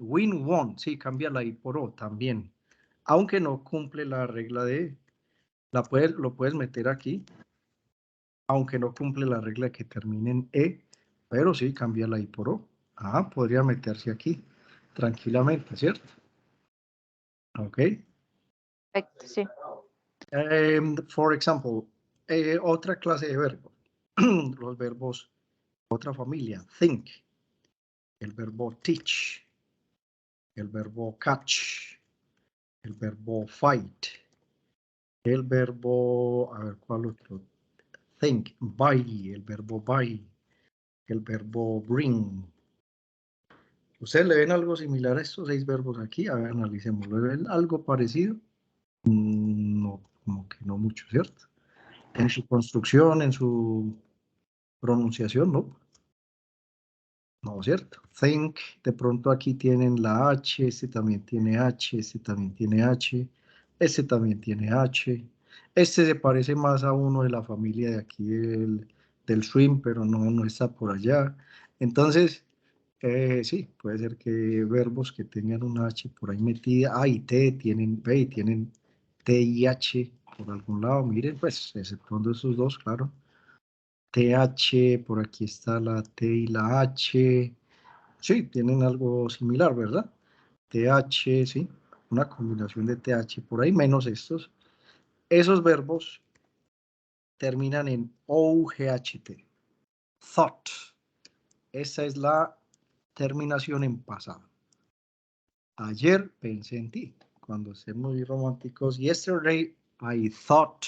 win won, sí, cambia la I por O también. Aunque no cumple la regla de, lo puedes meter aquí, aunque no cumple la regla que termine en E, pero sí cambia la I por O. Ah, podría meterse aquí tranquilamente, ¿cierto? Ok. Perfecto, sí. For example, otra clase de verbos. Los verbos, otra familia, think, el verbo teach, el verbo catch, el verbo fight, el verbo, a ver, ¿cuál otro? Think, buy, el verbo buy, el verbo bring. ¿Ustedes le ven algo similar a estos 6 verbos aquí? A ver, analicemos. ¿Le ven algo parecido? No, como que no mucho, ¿cierto? En su construcción, en su pronunciación, ¿no? No, ¿cierto? Think, de pronto aquí tienen la H, este también tiene H, este también tiene H, este también tiene H. Este se parece más a uno de la familia de aquí del swim, pero no está por allá. Entonces, sí, puede ser que verbos que tengan una H por ahí metida, y T tienen, B, tienen T y H por algún lado. Miren, pues, exceptuando esos dos, claro. TH, por aquí está la T y la H. Sí, tienen algo similar, ¿verdad? TH, sí, una combinación de TH por ahí, menos estos. Esos verbos terminan en OUGHT. Thought. Esa es la terminación en pasado. Ayer pensé en ti. Cuando estemos muy románticos. Yesterday I thought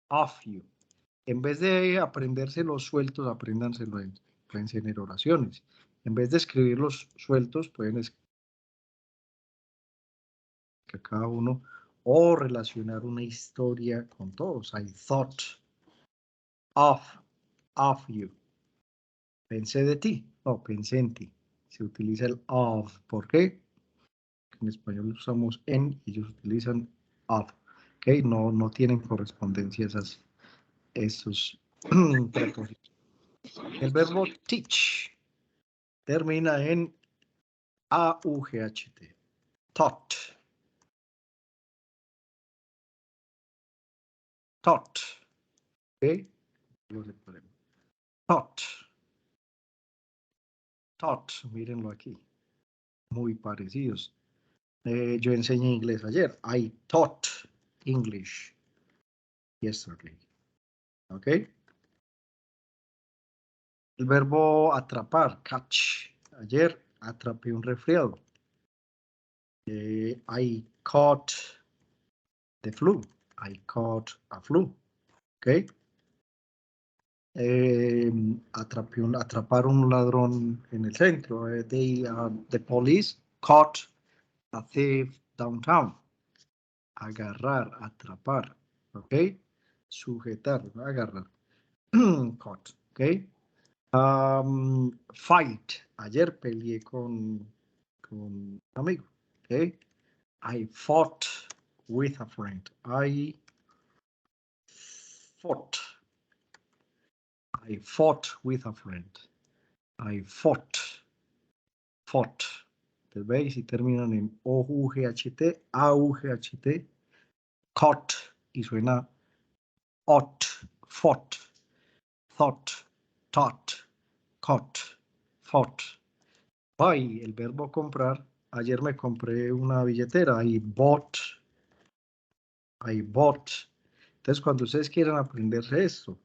of you. En vez de aprendérselos sueltos, apréndanselo pueden ser en oraciones. En vez de escribirlos sueltos, pueden escribir a cada uno o relacionar una historia con todos. I thought of you. Pensé de ti. No, pensé en ti. Se utiliza el of. ¿Por qué? En español usamos en y ellos utilizan of. ¿Ok? No tienen correspondencia esos preposiciones. El verbo teach termina en AUGHT. Taught. Taught. ¿Ok? Taught. Taught. Mírenlo aquí. Muy parecidos. Yo enseñé inglés ayer. I taught English yesterday. ¿Ok? El verbo atrapar. Catch. Ayer atrapé un resfriado. I caught the flu. I caught a flu. ¿Ok? Atrapar un ladrón en el centro. The police caught a thief downtown. Agarrar, atrapar. ¿Ok? Sujetar, agarrar. Caught. ¿Ok? Fight. Ayer peleé con un amigo. ¿Ok? I fought with a friend. I fought. I fought with a friend. I fought. Fought. Entonces, veis y terminan en O-U-G-H-T, A-U-G-H-T, caught, y suena ought, fought, thought, taught, caught, fought. Buy, el verbo comprar. Ayer me compré una billetera. I bought. Entonces, cuando ustedes quieran aprenderse esto,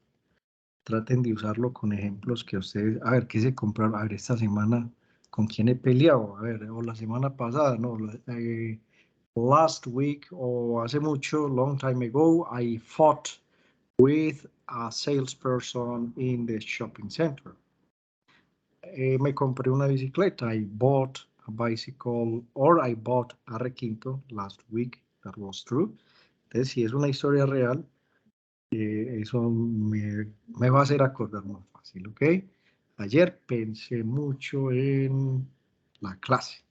traten de usarlo con ejemplos que ustedes, a ver, ¿qué se compraron? A ver, esta semana, ¿con quién he peleado? A ver, o la semana pasada, no, last week o hace mucho, long time ago, I fought with a salesperson in the shopping center. Me compré una bicicleta. I bought a bicycle, or I bought a requinto last week. That was true. Entonces, si es una historia real, eso me va a hacer acordar más fácil, ¿ok? Ayer pensé mucho en la clase.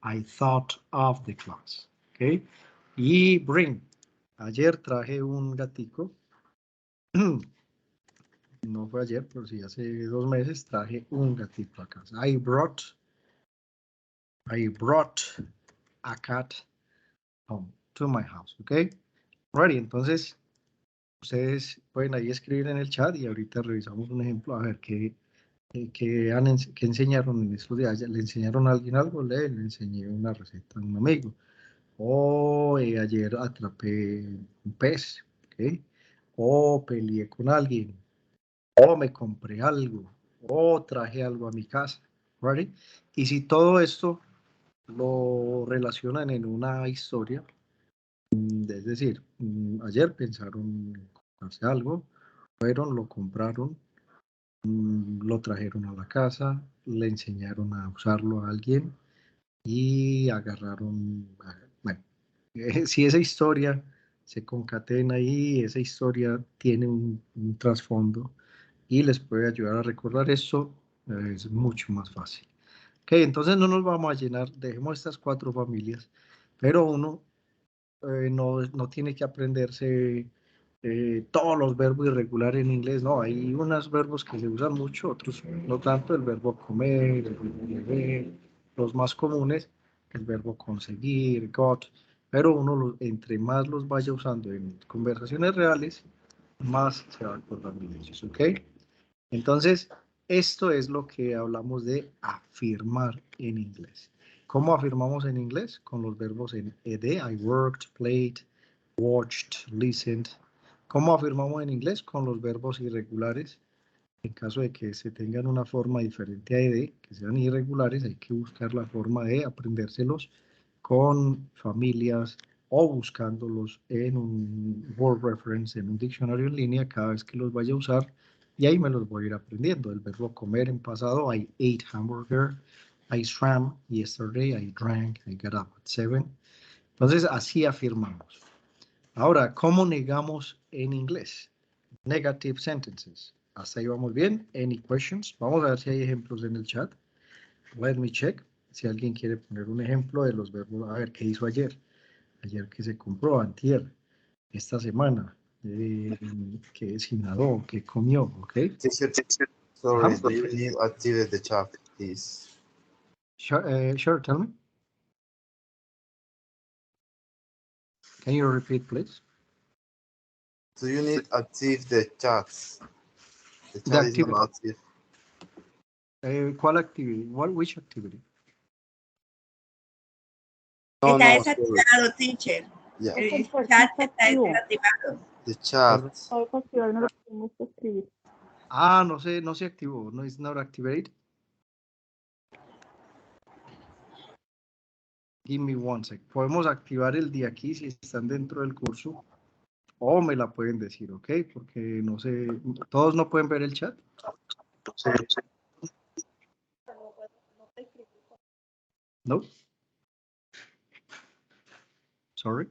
I thought of the class, ¿ok? Y bring. Ayer traje un gatico. No fue ayer, pero sí hace 2 meses traje un gatito a casa. I brought a cat home to my house, ¿ok? Ready, entonces ustedes pueden ahí escribir en el chat y ahorita revisamos un ejemplo a ver qué enseñaron en estos días. ¿Le enseñaron a alguien algo? Le enseñé una receta a un amigo. O ayer atrapé un pez, ¿ok? O peleé con alguien. O me compré algo. O traje algo a mi casa. ¿Ready? Y si todo esto lo relacionan en una historia, es decir, ayer pensaron comprarse algo, fueron, lo compraron, lo trajeron a la casa, le enseñaron a usarlo a alguien y agarraron, bueno, si esa historia se concatena ahí, esa historia tiene un trasfondo y les puede ayudar a recordar eso, es mucho más fácil. Ok, entonces no nos vamos a llenar, dejemos estas 4 familias, pero uno no tiene que aprenderse todos los verbos irregulares en inglés, no, hay unos verbos que se usan mucho, otros no tanto, el verbo comer, el verbo beber, los más comunes, el verbo conseguir, got, pero uno entre más los vaya usando en conversaciones reales, más se va a acordar de ellos, ¿ok? Entonces, esto es lo que hablamos de afirmar en inglés. ¿Cómo afirmamos en inglés? Con los verbos en ed, I worked, played, watched, listened. ¿Cómo afirmamos en inglés? Con los verbos irregulares. En caso de que se tengan una forma diferente a ed, que sean irregulares, hay que buscar la forma de aprendérselos con familias o buscándolos en un Word Reference, en un diccionario en línea, cada vez que los vaya a usar, y ahí me los voy a ir aprendiendo. El verbo comer en pasado, I ate hamburger, I swam yesterday, I drank, I got up at 7. Entonces, así afirmamos. Ahora, ¿cómo negamos en inglés? Negative sentences. Hasta ahí vamos bien. Any questions? Vamos a ver si hay ejemplos en el chat. Let me check. Si alguien quiere poner un ejemplo de los verbos. A ver, ¿qué hizo ayer? Ayer que se compró, antier. Esta semana. Que si nadó, que comió, ¿ok? Teacher, sorry, do you need activate the chat, please? Sure, tell me. Can you repeat, please? Do you need active the chats? The chat is not active. ¿Cuál activity? Which activity? No, Está no, desactivado, teacher. yeah. El chat está desactivado. The chat. Ah, no se activó. No, it's not activated. Give me one sec. Podemos activar el de aquí si están dentro del curso. O me la pueden decir, ¿ok? Porque no sé, ¿todos no pueden ver el chat? No. Sorry.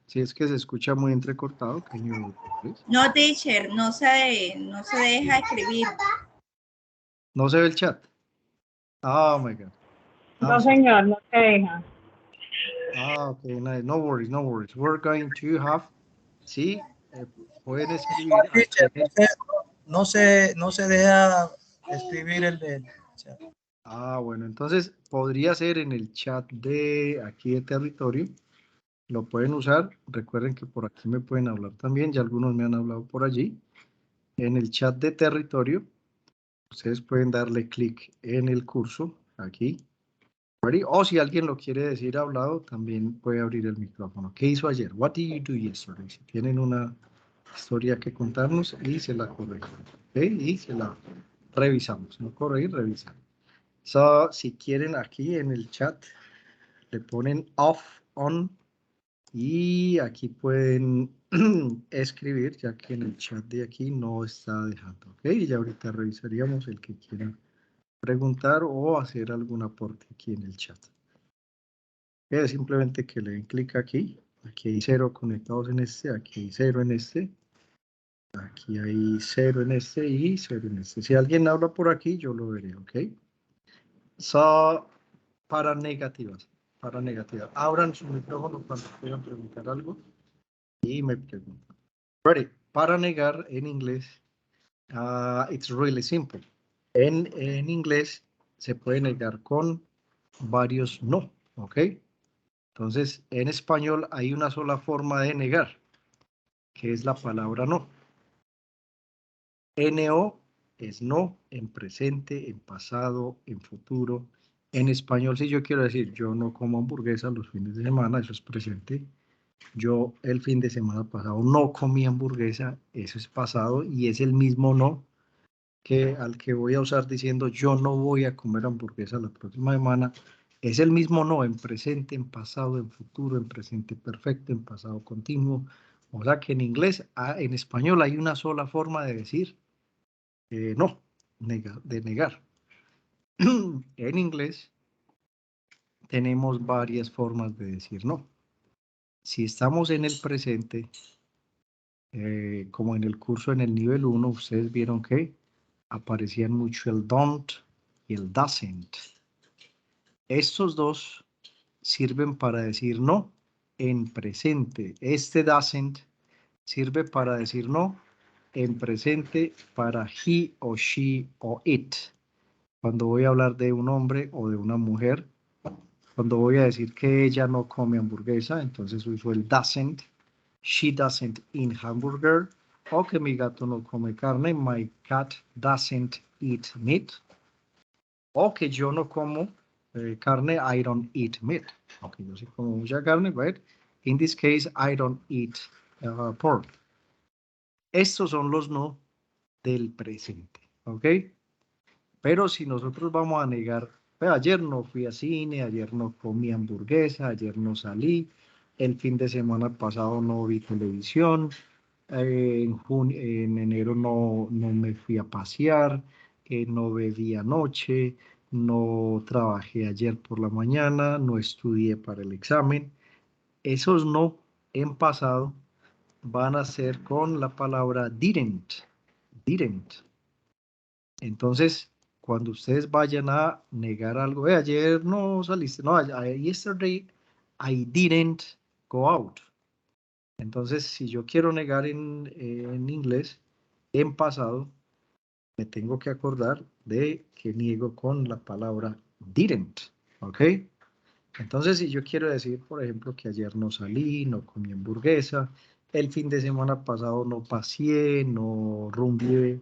Si es que se escucha muy entrecortado, can you repeat, please? No, teacher, no se deja escribir. ¿No se ve el chat? Oh my God. No, señor, no se deja. Ah, ok, nice. No worries, no worries. We're going to have, sí, pueden escribir. No se deja escribir el Ah, bueno, entonces podría ser en el chat de aquí de territorio. Lo pueden usar. Recuerden que por aquí me pueden hablar también. Ya algunos me han hablado por allí. En el chat de territorio, ustedes pueden darle clic en el curso aquí. ¿Ready? O si alguien lo quiere decir hablado, también puede abrir el micrófono. ¿Qué hizo ayer? What did you do yesterday? Si tienen una historia que contarnos y se la corregimos. ¿Ok? Y se la revisamos. No corregir, revisar. So, si quieren aquí en el chat, le ponen off, on, y aquí pueden escribir, ya que en el chat de aquí no está dejando. ¿Ok? Y ya ahorita revisaríamos el que quiera preguntar o hacer algún aporte aquí en el chat. Es simplemente que le den clic aquí. Aquí hay 0 conectados en este, aquí hay 0 en este. Aquí hay 0 en este y 0 en este. Si alguien habla por aquí, yo lo veré, ¿ok? So, para negativas. Abran su micrófono cuando quieran preguntar algo y me preguntan. Ready. Para negar en inglés, it's really simple. En inglés se puede negar con varios no, ¿ok? Entonces, en español hay una sola forma de negar, que es la palabra no. NO es no en presente, en pasado, en futuro. En español, si yo quiero decir, yo no como hamburguesa los fines de semana, eso es presente. Yo el fin de semana pasado no comí hamburguesa, eso es pasado y es el mismo no que al que voy a usar diciendo yo no voy a comer hamburguesa la próxima semana. Es el mismo no en presente, en pasado, en futuro, en presente perfecto, en pasado continuo. O sea que en inglés, en español hay una sola forma de decir no, de negar. En inglés tenemos varias formas de decir no. Si estamos en el presente, como en el curso en el nivel 1, ustedes vieron que aparecían mucho el don't y el doesn't. Estos dos sirven para decir no en presente. Este doesn't sirve para decir no en presente para he o she o it. Cuando voy a hablar de un hombre o de una mujer, cuando voy a decir que ella no come hamburguesa, entonces uso el doesn't. She doesn't eat hamburger. O que mi gato no come carne. My cat doesn't eat meat. O que yo no como carne. I don't eat meat. Ok, yo sí como mucha carne, but in this case, I don't eat pork. Estos son los no del presente. Ok. Pero si nosotros vamos a negar, ayer no fui a cine, ayer no comí hamburguesa, ayer no salí, el fin de semana pasado no vi televisión, en enero no me fui a pasear, no bebí anoche, no trabajé ayer por la mañana, no estudié para el examen. Esos no en pasado van a ser con la palabra didn't. Entonces, cuando ustedes vayan a negar algo, ayer no saliste, no, yesterday I didn't go out. Entonces, si yo quiero negar en inglés, en pasado, me tengo que acordar de que niego con la palabra didn't, ¿ok? Entonces, si yo quiero decir, por ejemplo, que ayer no salí, no comí hamburguesa, el fin de semana pasado no paseé, no rumbié,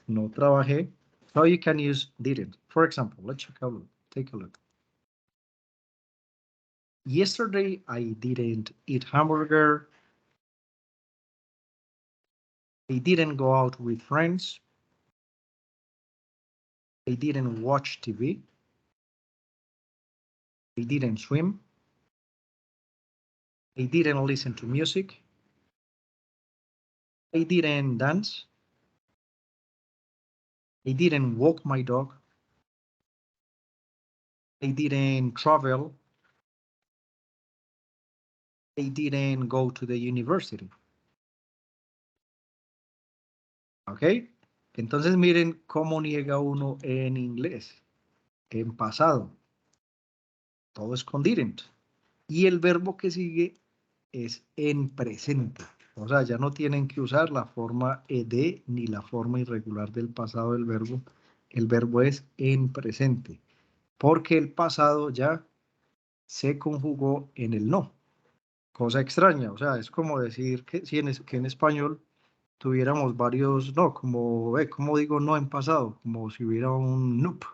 no trabajé, so you can use didn't. For example, let's take a look. Yesterday, I didn't eat hamburger. I didn't go out with friends. I didn't watch TV. I didn't swim. I didn't listen to music. I didn't dance. I didn't walk my dog. I didn't travel. I didn't go to the university. ¿Ok? Entonces miren cómo niega uno en inglés. En pasado. Todo es con didn't. Y el verbo que sigue es en presente. O sea, ya no tienen que usar la forma ed ni la forma irregular del pasado del verbo. el verbo es en presente, porque el pasado ya se conjugó en el no. Cosa extraña, o sea, es como decir que, si que en español tuviéramos varios no, como digo no en pasado, como si hubiera un nup,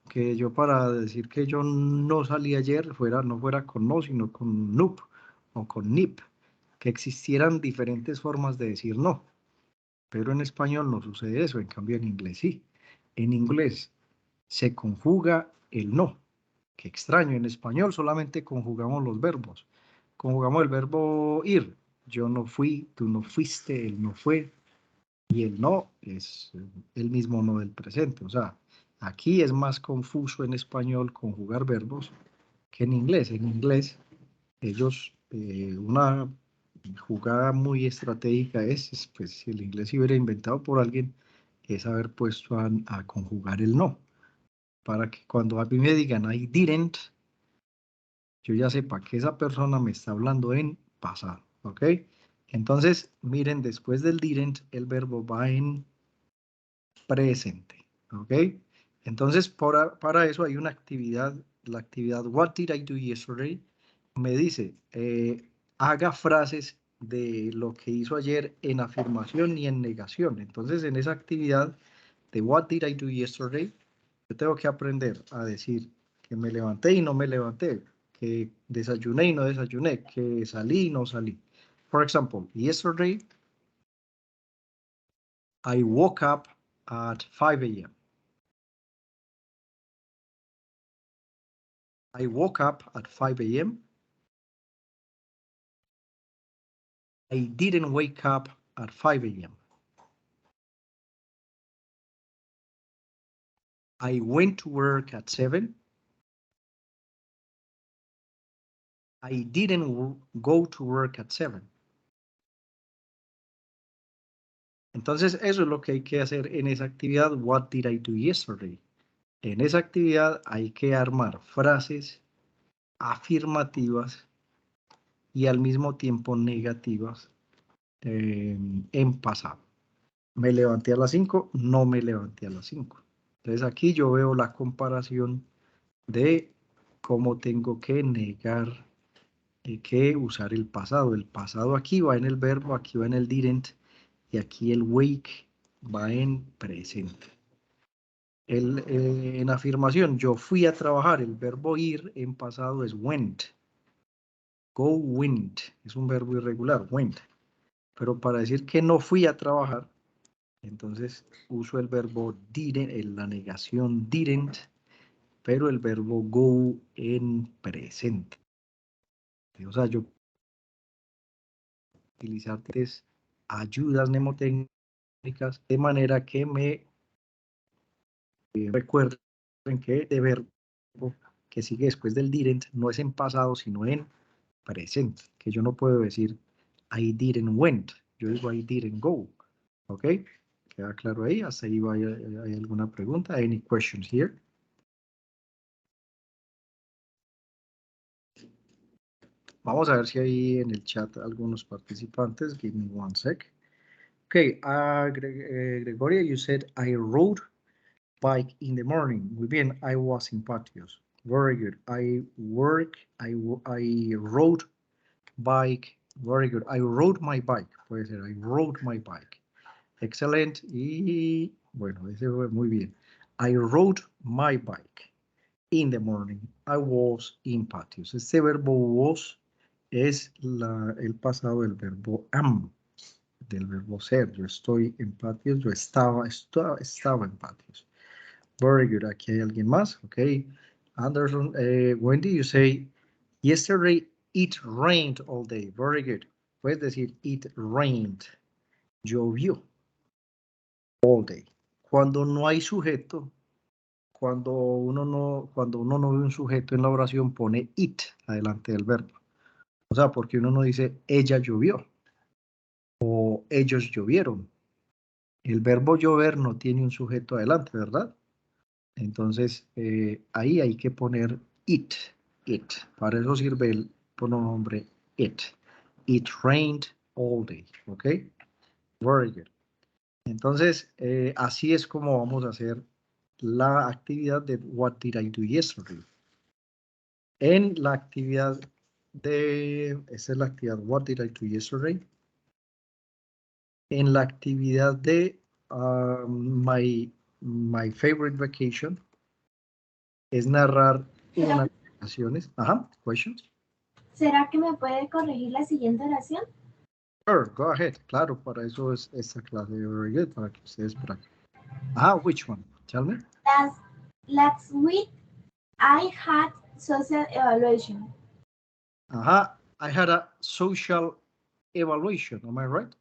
que yo para decir que yo no salí ayer no fuera con no, sino con nup o con nip, que existieran diferentes formas de decir no, pero en español no sucede eso, en cambio en inglés sí. En inglés se conjuga el no. Qué extraño, en español solamente conjugamos los verbos. Conjugamos el verbo ir. Yo no fui, tú no fuiste, él no fue. Y el no es el mismo no del presente. O sea, aquí es más confuso en español conjugar verbos que en inglés. En inglés, ellos, una jugada muy estratégica pues si el inglés se hubiera inventado por alguien, es haber puesto a conjugar el no. Para que cuando a mí me digan I didn't, yo ya sepa que esa persona me está hablando en pasado, ¿ok? Entonces, miren, después del didn't, el verbo va en presente, ¿ok? Entonces, para eso hay una actividad, la actividad What did I do yesterday? Me dice, haga frases de lo que hizo ayer en afirmación y en negación. Entonces, en esa actividad de What did I do yesterday? Yo tengo que aprender a decir que me levanté y no me levanté, que desayuné y no desayuné, que salí y no salí. For example, yesterday I woke up at 5 a.m. I woke up at 5 a.m. I didn't wake up at 5 a.m. I went to work at 7. I didn't go to work at 7. Entonces, eso es lo que hay que hacer en esa actividad. What did I do yesterday? En esa actividad hay que armar frases afirmativas y al mismo tiempo negativas en pasado. Me levanté a las 5, no me levanté a las 5. Entonces aquí yo veo la comparación de cómo tengo que negar que usar el pasado. El pasado aquí va en el verbo, aquí va en el didn't y aquí el wake va en presente. En afirmación, yo fui a trabajar, el verbo ir en pasado es went. Go went, es un verbo irregular, went. Pero para decir que no fui a trabajar, entonces uso el verbo didn't, en la negación didn't, pero el verbo go en presente. O sea, yo utilizar ayudas mnemotécnicas de manera que me recuerden que el verbo que sigue después del didn't no es en pasado, sino en presente. Que yo no puedo decir I didn't went, yo digo I didn't go. ¿Ok? ¿Queda claro ahí? ¿Hasta ahí hay alguna pregunta? Any questions here? Vamos a ver si hay en el chat algunos participantes. Give me one sec. Okay, Gregoria, you said I rode bike in the morning. Muy bien, I was in patios. Very good. I rode bike. Very good. I rode my bike. Puede ser, I rode my bike. Excelente. Y bueno, ese fue muy bien. I rode my bike in the morning. I was in patios. Este verbo was es el pasado del verbo am, del verbo ser. Yo estoy en patios, yo estaba en patios. Very good. Aquí hay alguien más. Ok. Anderson, Wendy, you say, yesterday it rained all day. Very good. Puedes decir, it rained. Llovió. All day. Cuando no hay sujeto, cuando uno no ve un sujeto en la oración, pone it adelante del verbo. O sea, porque uno no dice, ella llovió. O ellos llovieron. El verbo llover no tiene un sujeto adelante, ¿verdad? Entonces, ahí hay que poner it. Para eso sirve el pronombre it. It rained all day. ¿Ok? Very good. Entonces, así es como vamos a hacer la actividad de What did I do yesterday? En la actividad esa es la actividad What did I do yesterday? En la actividad de my favorite vacation es narrar unas vacaciones. Ajá, questions. ¿Será que me puede corregir la siguiente oración? Sure, go ahead. Claro, para eso es esta clase. Very good, para que ustedes practiquen. Ajá, which one? Tell me. Last week, I had social evaluation. Ajá, I had a social evaluation. Am I right?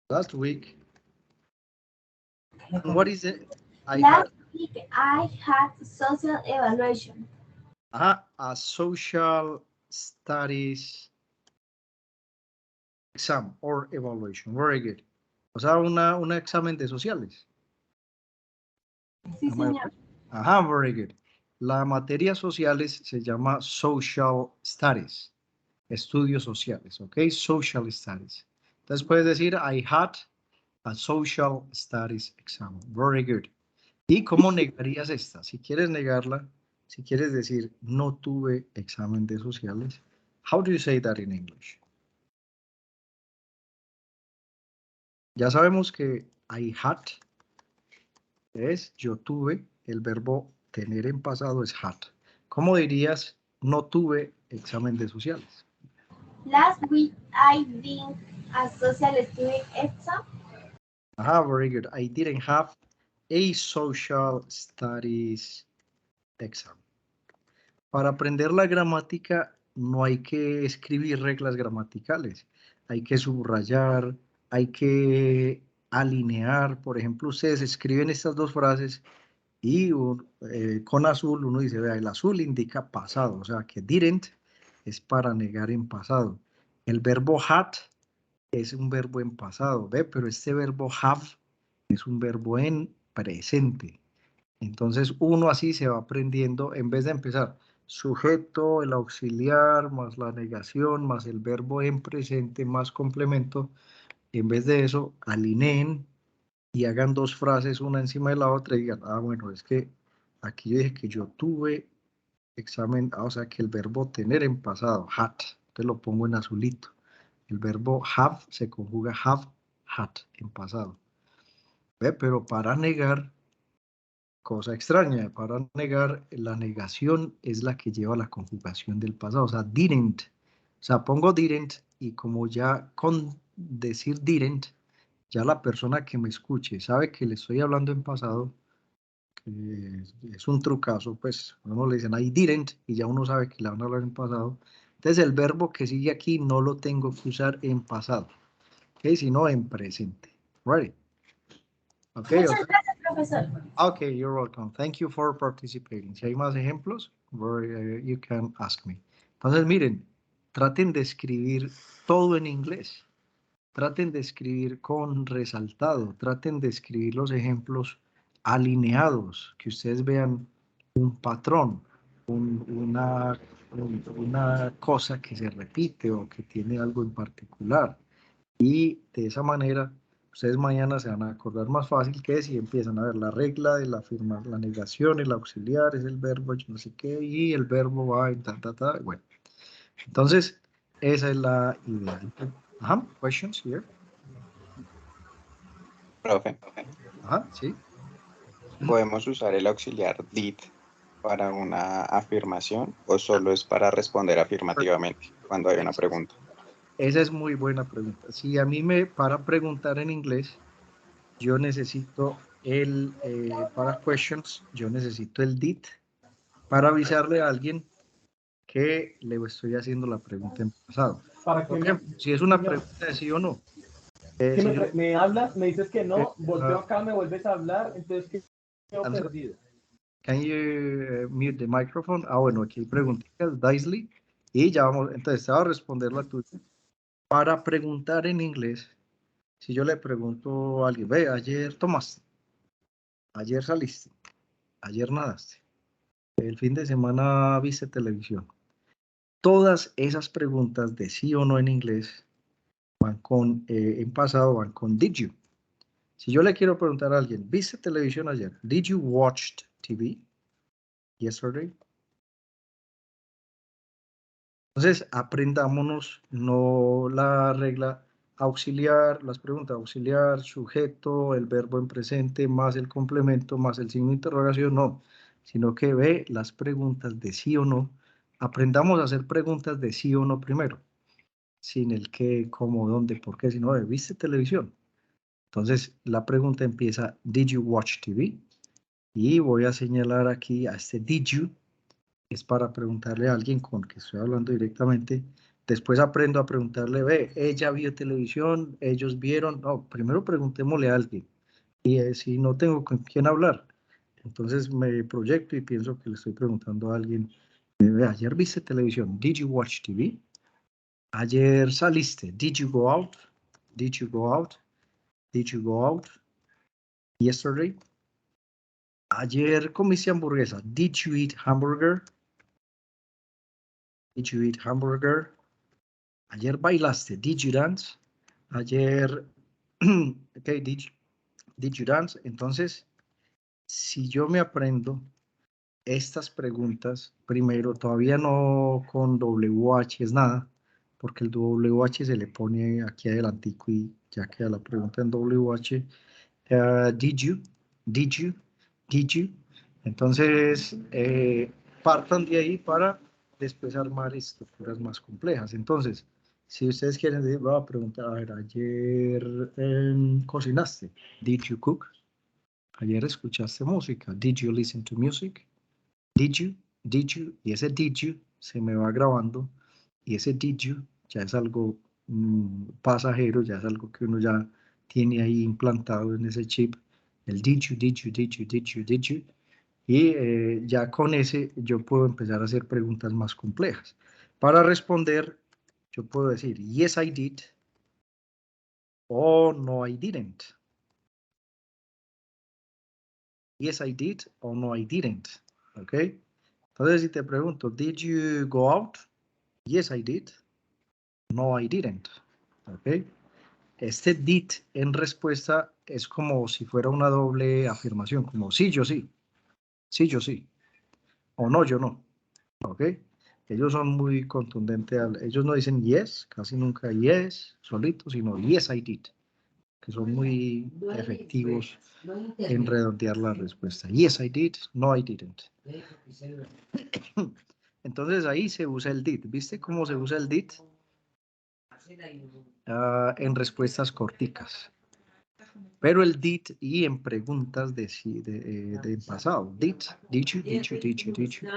Last week. And what is it? Last week, I had social evaluation. A social studies exam or evaluation. Very good. O sea, un examen de sociales. Sí, señor. Ajá, very good. La materia sociales se llama social studies. Estudios sociales, ¿ok? Social studies. Entonces puedes decir, I had a social studies exam. Very good. ¿Y cómo negarías esta? Si quieres negarla, si quieres decir, no tuve examen de sociales, how do you say that in English? Ya sabemos que I had es yo tuve, el verbo tener en pasado es had. ¿Cómo dirías, no tuve examen de sociales? Last week, I did a social studies exam. Ajá, very good. I didn't have a social studies exam. Para aprender la gramática no hay que escribir reglas gramaticales. Hay que subrayar, hay que alinear. Por ejemplo, ustedes escriben estas dos frases y con azul uno dice, vea, el azul indica pasado, o sea que didn't es para negar en pasado. El verbo had es un verbo en pasado, ¿ve? Pero este verbo have es un verbo en presente. Entonces uno así se va aprendiendo, en vez de empezar sujeto, el auxiliar, más la negación, más el verbo en presente, más complemento, en vez de eso, alineen y hagan dos frases una encima de la otra y digan, ah, bueno, es que aquí yo dije que yo tuve examen, o sea, que el verbo tener en pasado, had, te lo pongo en azulito. El verbo have se conjuga have, had en pasado. ¿Ve? Pero para negar, cosa extraña, para negar, la negación es la que lleva la conjugación del pasado, o sea, didn't. O sea, pongo didn't y como ya con decir didn't, ya la persona que me escuche sabe que le estoy hablando en pasado, es un trucazo, pues uno le dicen I didn't y ya uno sabe que le van a hablar en pasado. Entonces el verbo que sigue aquí no lo tengo que usar en pasado, ¿okay? Sino en presente. Right. Okay. Muchas gracias, profesor. Okay, you're welcome. Thank you for participating. Si hay más ejemplos, you can ask me. Entonces miren, traten de escribir todo en inglés. Traten de escribir con resaltado, traten de escribir los ejemplos alineados, que ustedes vean un patrón, una cosa que se repite o que tiene algo en particular. Y de esa manera, ustedes mañana se van a acordar más fácil que si empiezan a ver la regla de la afirmación, la negación, el auxiliar, es el verbo, yo no sé qué, y el verbo va en ta. Bueno, entonces, esa es la idea. Ajá, questions here. Profe, Ajá, sí. ¿podemos usar el auxiliar did para una afirmación o solo es para responder afirmativamente cuando hay una pregunta? Esa es muy buena pregunta. Si a mí para preguntar en inglés, yo necesito para questions, yo necesito el did para avisarle a alguien que le estoy haciendo la pregunta en pasado. Por ejemplo, si es una pregunta de sí o no. Me hablas, me dices que no, volteo acá, me vuelves a hablar, entonces quedo perdido. Can you mute the microphone? Ah, bueno, aquí hay preguntitas, Daisley. Y ya vamos, entonces te voy a responder la tuya. Para preguntar en inglés, si yo le pregunto a alguien, ve, ayer tomaste, ayer saliste, ayer nadaste, el fin de semana viste televisión. Todas esas preguntas de sí o no en inglés van con, en pasado van con did you. Si yo le quiero preguntar a alguien, ¿viste televisión ayer? Did you watch TV yesterday? Entonces, aprendámonos no la regla auxiliar, las preguntas auxiliar, sujeto, el verbo en presente, más el complemento, más el signo de interrogación, no, sino que ve las preguntas de sí o no. Aprendamos a hacer preguntas de sí o no primero, sin el qué, cómo, dónde, por qué, sino de, ¿viste televisión? Entonces, la pregunta empieza, ¿did you watch TV? Y voy a señalar aquí a este did you, es para preguntarle a alguien con que estoy hablando directamente. Después aprendo a preguntarle, ve, ella vio televisión, ellos vieron. No, primero preguntémosle a alguien. Y si no tengo con quién hablar, entonces me proyecto y pienso que le estoy preguntando a alguien, ve, ayer viste televisión, did you watch TV? Ayer saliste, did you go out? Did you go out? Did you go out? Yesterday. Ayer comiste hamburguesa, did you eat hamburger? Did you eat hamburger? Ayer bailaste, did you dance? Ayer, okay, did you dance? Entonces, si yo me aprendo estas preguntas, primero, todavía no con WH es nada, porque el WH se le pone aquí adelantico y ya queda la pregunta en WH. Did you? Did you? Did you? Entonces, partan de ahí para después armar estructuras más complejas. Entonces, si ustedes quieren, voy a preguntar, a ver, ayer cocinaste, did you cook? Ayer escuchaste música, did you listen to music? Did you? Did you? Y ese did you se me va grabando y ese did you ya es algo pasajero, ya es algo que uno ya tiene ahí implantado en ese chip. El did you, did you, did you, did you, did you. Y ya con ese yo puedo empezar a hacer preguntas más complejas. Para responder, yo puedo decir, yes, I did, o no, I didn't. Yes, I did, o no, I didn't. ¿Ok? Entonces, si te pregunto, did you go out? Yes, I did. No, I didn't. ¿Ok? Este did en respuesta es como si fuera una doble afirmación, como sí, yo sí. Sí, yo sí. O no, yo no. ¿Ok? Ellos son muy contundentes. Ellos no dicen yes, casi nunca yes, solito, sino yes, I did. Que son muy efectivos en redondear la respuesta. Yes, I did. No, I didn't. Entonces ahí se usa el did. ¿Viste cómo se usa el did? En respuestas corticas. Pero el did y en preguntas de pasado. Did you, did you, did you, did you.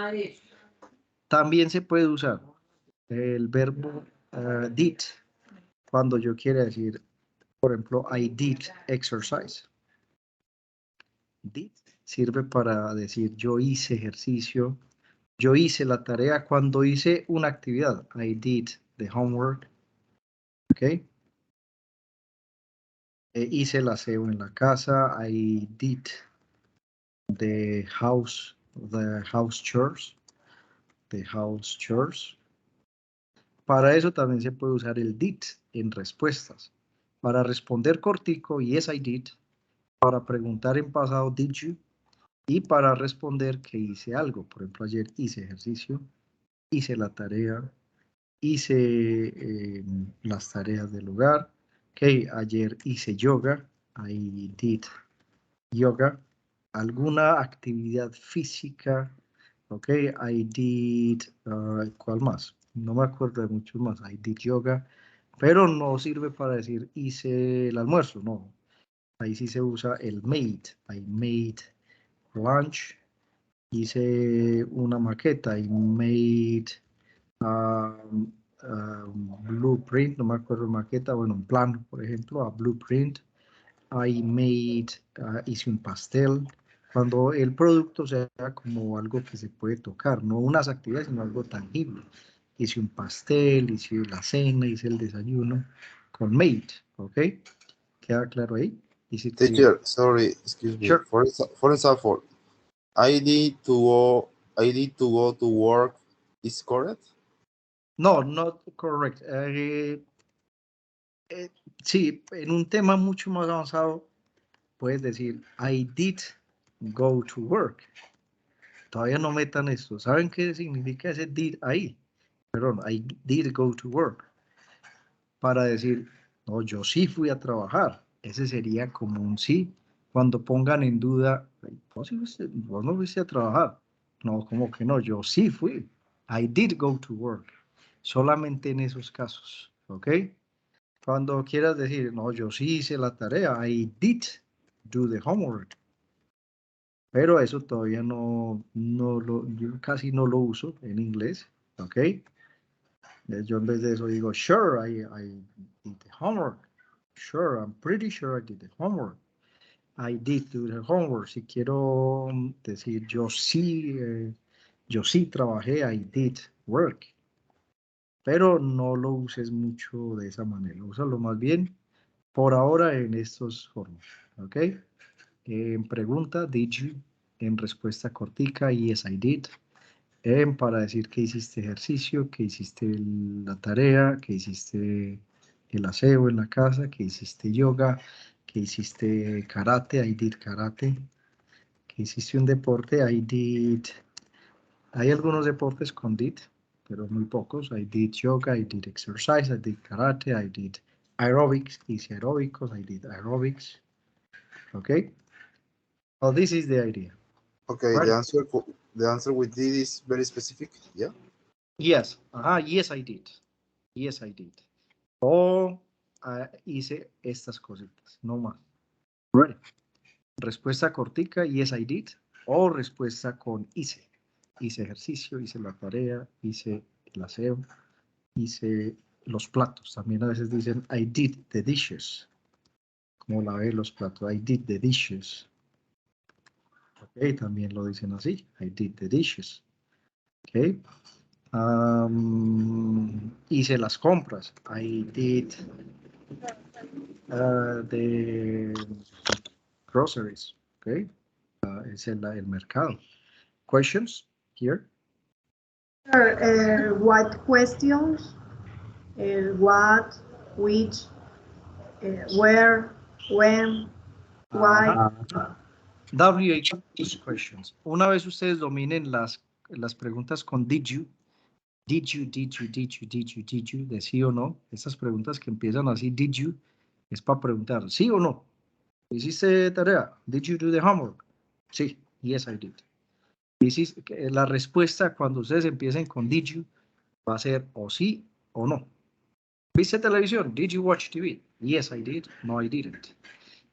También se puede usar el verbo did cuando yo quiera decir, por ejemplo, I did exercise. Did sirve para decir yo hice ejercicio, yo hice la tarea cuando hice una actividad. I did the homework. ¿Ok? Hice el aseo en la casa. I did the house chores. The house chores. Para eso también se puede usar el did en respuestas. Para responder cortico, yes, I did. Para preguntar en pasado, did you. Y para responder que hice algo. Por ejemplo, ayer hice ejercicio, hice la tarea, hice las tareas del hogar. Okay, ayer hice yoga. I did yoga. Alguna actividad física. Ok, I did, ¿cuál más? No me acuerdo de muchos más. I did yoga, pero no sirve para decir hice el almuerzo, no. Ahí sí se usa el made. I made lunch. Hice una maqueta. I made blueprint, no me acuerdo maqueta, bueno, un plano, por ejemplo, a blueprint. I made, hice un pastel. Cuando el producto sea como algo que se puede tocar, no unas actividades, sino algo tangible. Hice un pastel, hice la cena, hice el desayuno con made, ¿ok? ¿Queda claro ahí? Teacher, sorry, excuse me. Sure. For example, I need to go to work. Is correct? No, not correct. Sí, en un tema mucho más avanzado, puedes decir, I did go to work. Todavía no metan esto. ¿Saben qué significa ese did ahí? Perdón, I did go to work. Para decir, no, yo sí fui a trabajar. Ese sería como un sí. Cuando pongan en duda, vos no fuiste a trabajar. No, como que no, yo sí fui. I did go to work. Solamente en esos casos, ¿ok? Cuando quieras decir, no, yo sí hice la tarea, I did do the homework. Pero eso todavía yo casi no lo uso en inglés, ¿ok? Yo en vez de eso digo, sure, I did the homework. Sure, I'm pretty sure I did the homework. I did do the homework. Si quiero decir yo sí trabajé, I did work. Pero no lo uses mucho de esa manera. Úsalo más bien por ahora en estos formas, ¿ok? En pregunta, did you? En respuesta cortica, yes, I did. Para decir que hiciste ejercicio, que hiciste la tarea, que hiciste el aseo en la casa, que hiciste yoga, que hiciste karate, I did karate, que hiciste un deporte, I did. Hay algunos deportes con did, pero muy pocos. I did yoga, I did exercise, I did karate, I did aerobics, hice aeróbicos, I did aerobics. Okay? Well, this is the idea. Okay, Right. the answer with did is very specific, yeah? Yes. Yes, I did. Yes, I did. O hice estas cositas, no más. Right. Respuesta cortica, yes, I did. O respuesta con hice. Hice ejercicio, hice la tarea, hice el aseo, hice los platos. También a veces dicen, I did the dishes. Como lavé los platos, I did the dishes. Ok, también lo dicen así, I did the dishes. Ok. Hice las compras. I did the groceries. Okay. Es el mercado. Questions here? What questions? What, which, where, when, why. WH questions. Una vez ustedes dominen las preguntas con did you, de sí o no, estas preguntas que empiezan así, did you, es para preguntar, ¿sí o no? ¿Hiciste tarea? Did you do the homework? Sí, yes, I did. La respuesta cuando ustedes empiecen con did you va a ser o sí o no. ¿Viste televisión? Did you watch TV? Yes, I did. No, I didn't.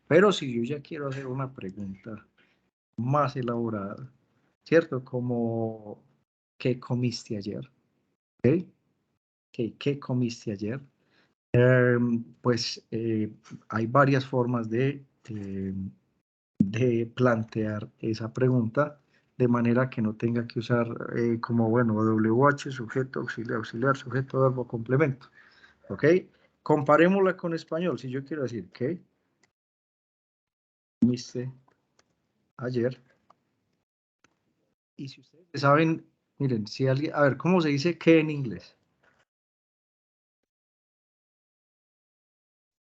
Pero si yo ya quiero hacer una pregunta más elaborada, ¿cierto? Como, ¿qué comiste ayer? ¿Ok? ¿Qué comiste ayer? Pues hay varias formas de plantear esa pregunta de manera que no tenga que usar como, bueno, WH, sujeto, auxiliar, sujeto, verbo, complemento. ¿Ok? Comparémosla con español. Si yo quiero decir, ¿qué comiste ayer? Y si ustedes saben, miren, si alguien, a ver, ¿cómo se dice qué en inglés?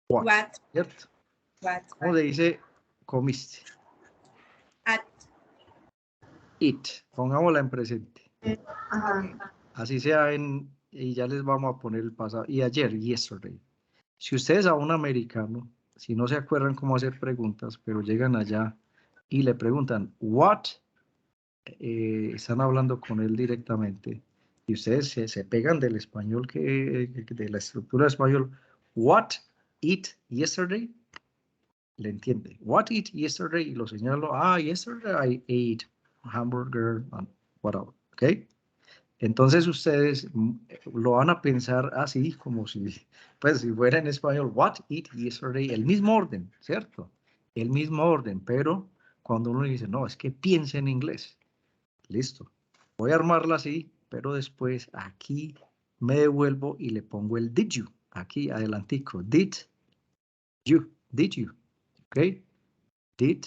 What. ¿Cierto? What. ¿Cómo se dice comiste? At. Eat. Pongámosla en presente. Ajá. Así sea y ya les vamos a poner el pasado. Y ayer, yesterday. Si ustedes a un americano, si no se acuerdan cómo hacer preguntas, pero llegan allá y le preguntan, what, están hablando con él directamente, y ustedes se pegan del español, de la estructura de español, what eat yesterday, le entiende, what eat yesterday, y lo señalo, yesterday I ate hamburger and whatever, ¿ok? Entonces ustedes lo van a pensar así, como si, pues, si fuera en español, what eat yesterday, el mismo orden, ¿cierto? El mismo orden, pero cuando uno dice, no, es que piensa en inglés, listo, voy a armarla así, pero después aquí me devuelvo y le pongo el did you, aquí adelantico, did you, ¿ok? Did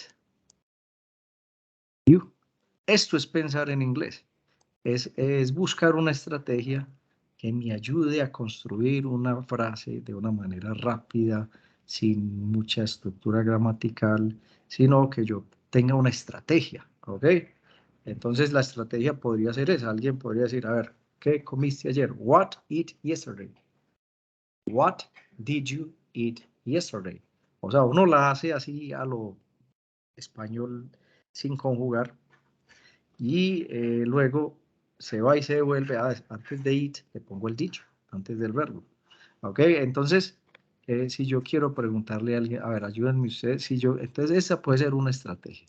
you. Esto es pensar en inglés, es buscar una estrategia que me ayude a construir una frase de una manera rápida, sin mucha estructura gramatical, sino que yo tenga una estrategia, ¿ok? Entonces la estrategia podría ser esa. Alguien podría decir, a ver, ¿qué comiste ayer? What ate yesterday? What did you eat yesterday? O sea, uno la hace así a lo español sin conjugar y luego se va y se devuelve. Antes de eat le pongo el dicho, antes del verbo. ¿Ok? Entonces, si yo quiero preguntarle a alguien, a ver, ayúdenme ustedes, entonces esa puede ser una estrategia.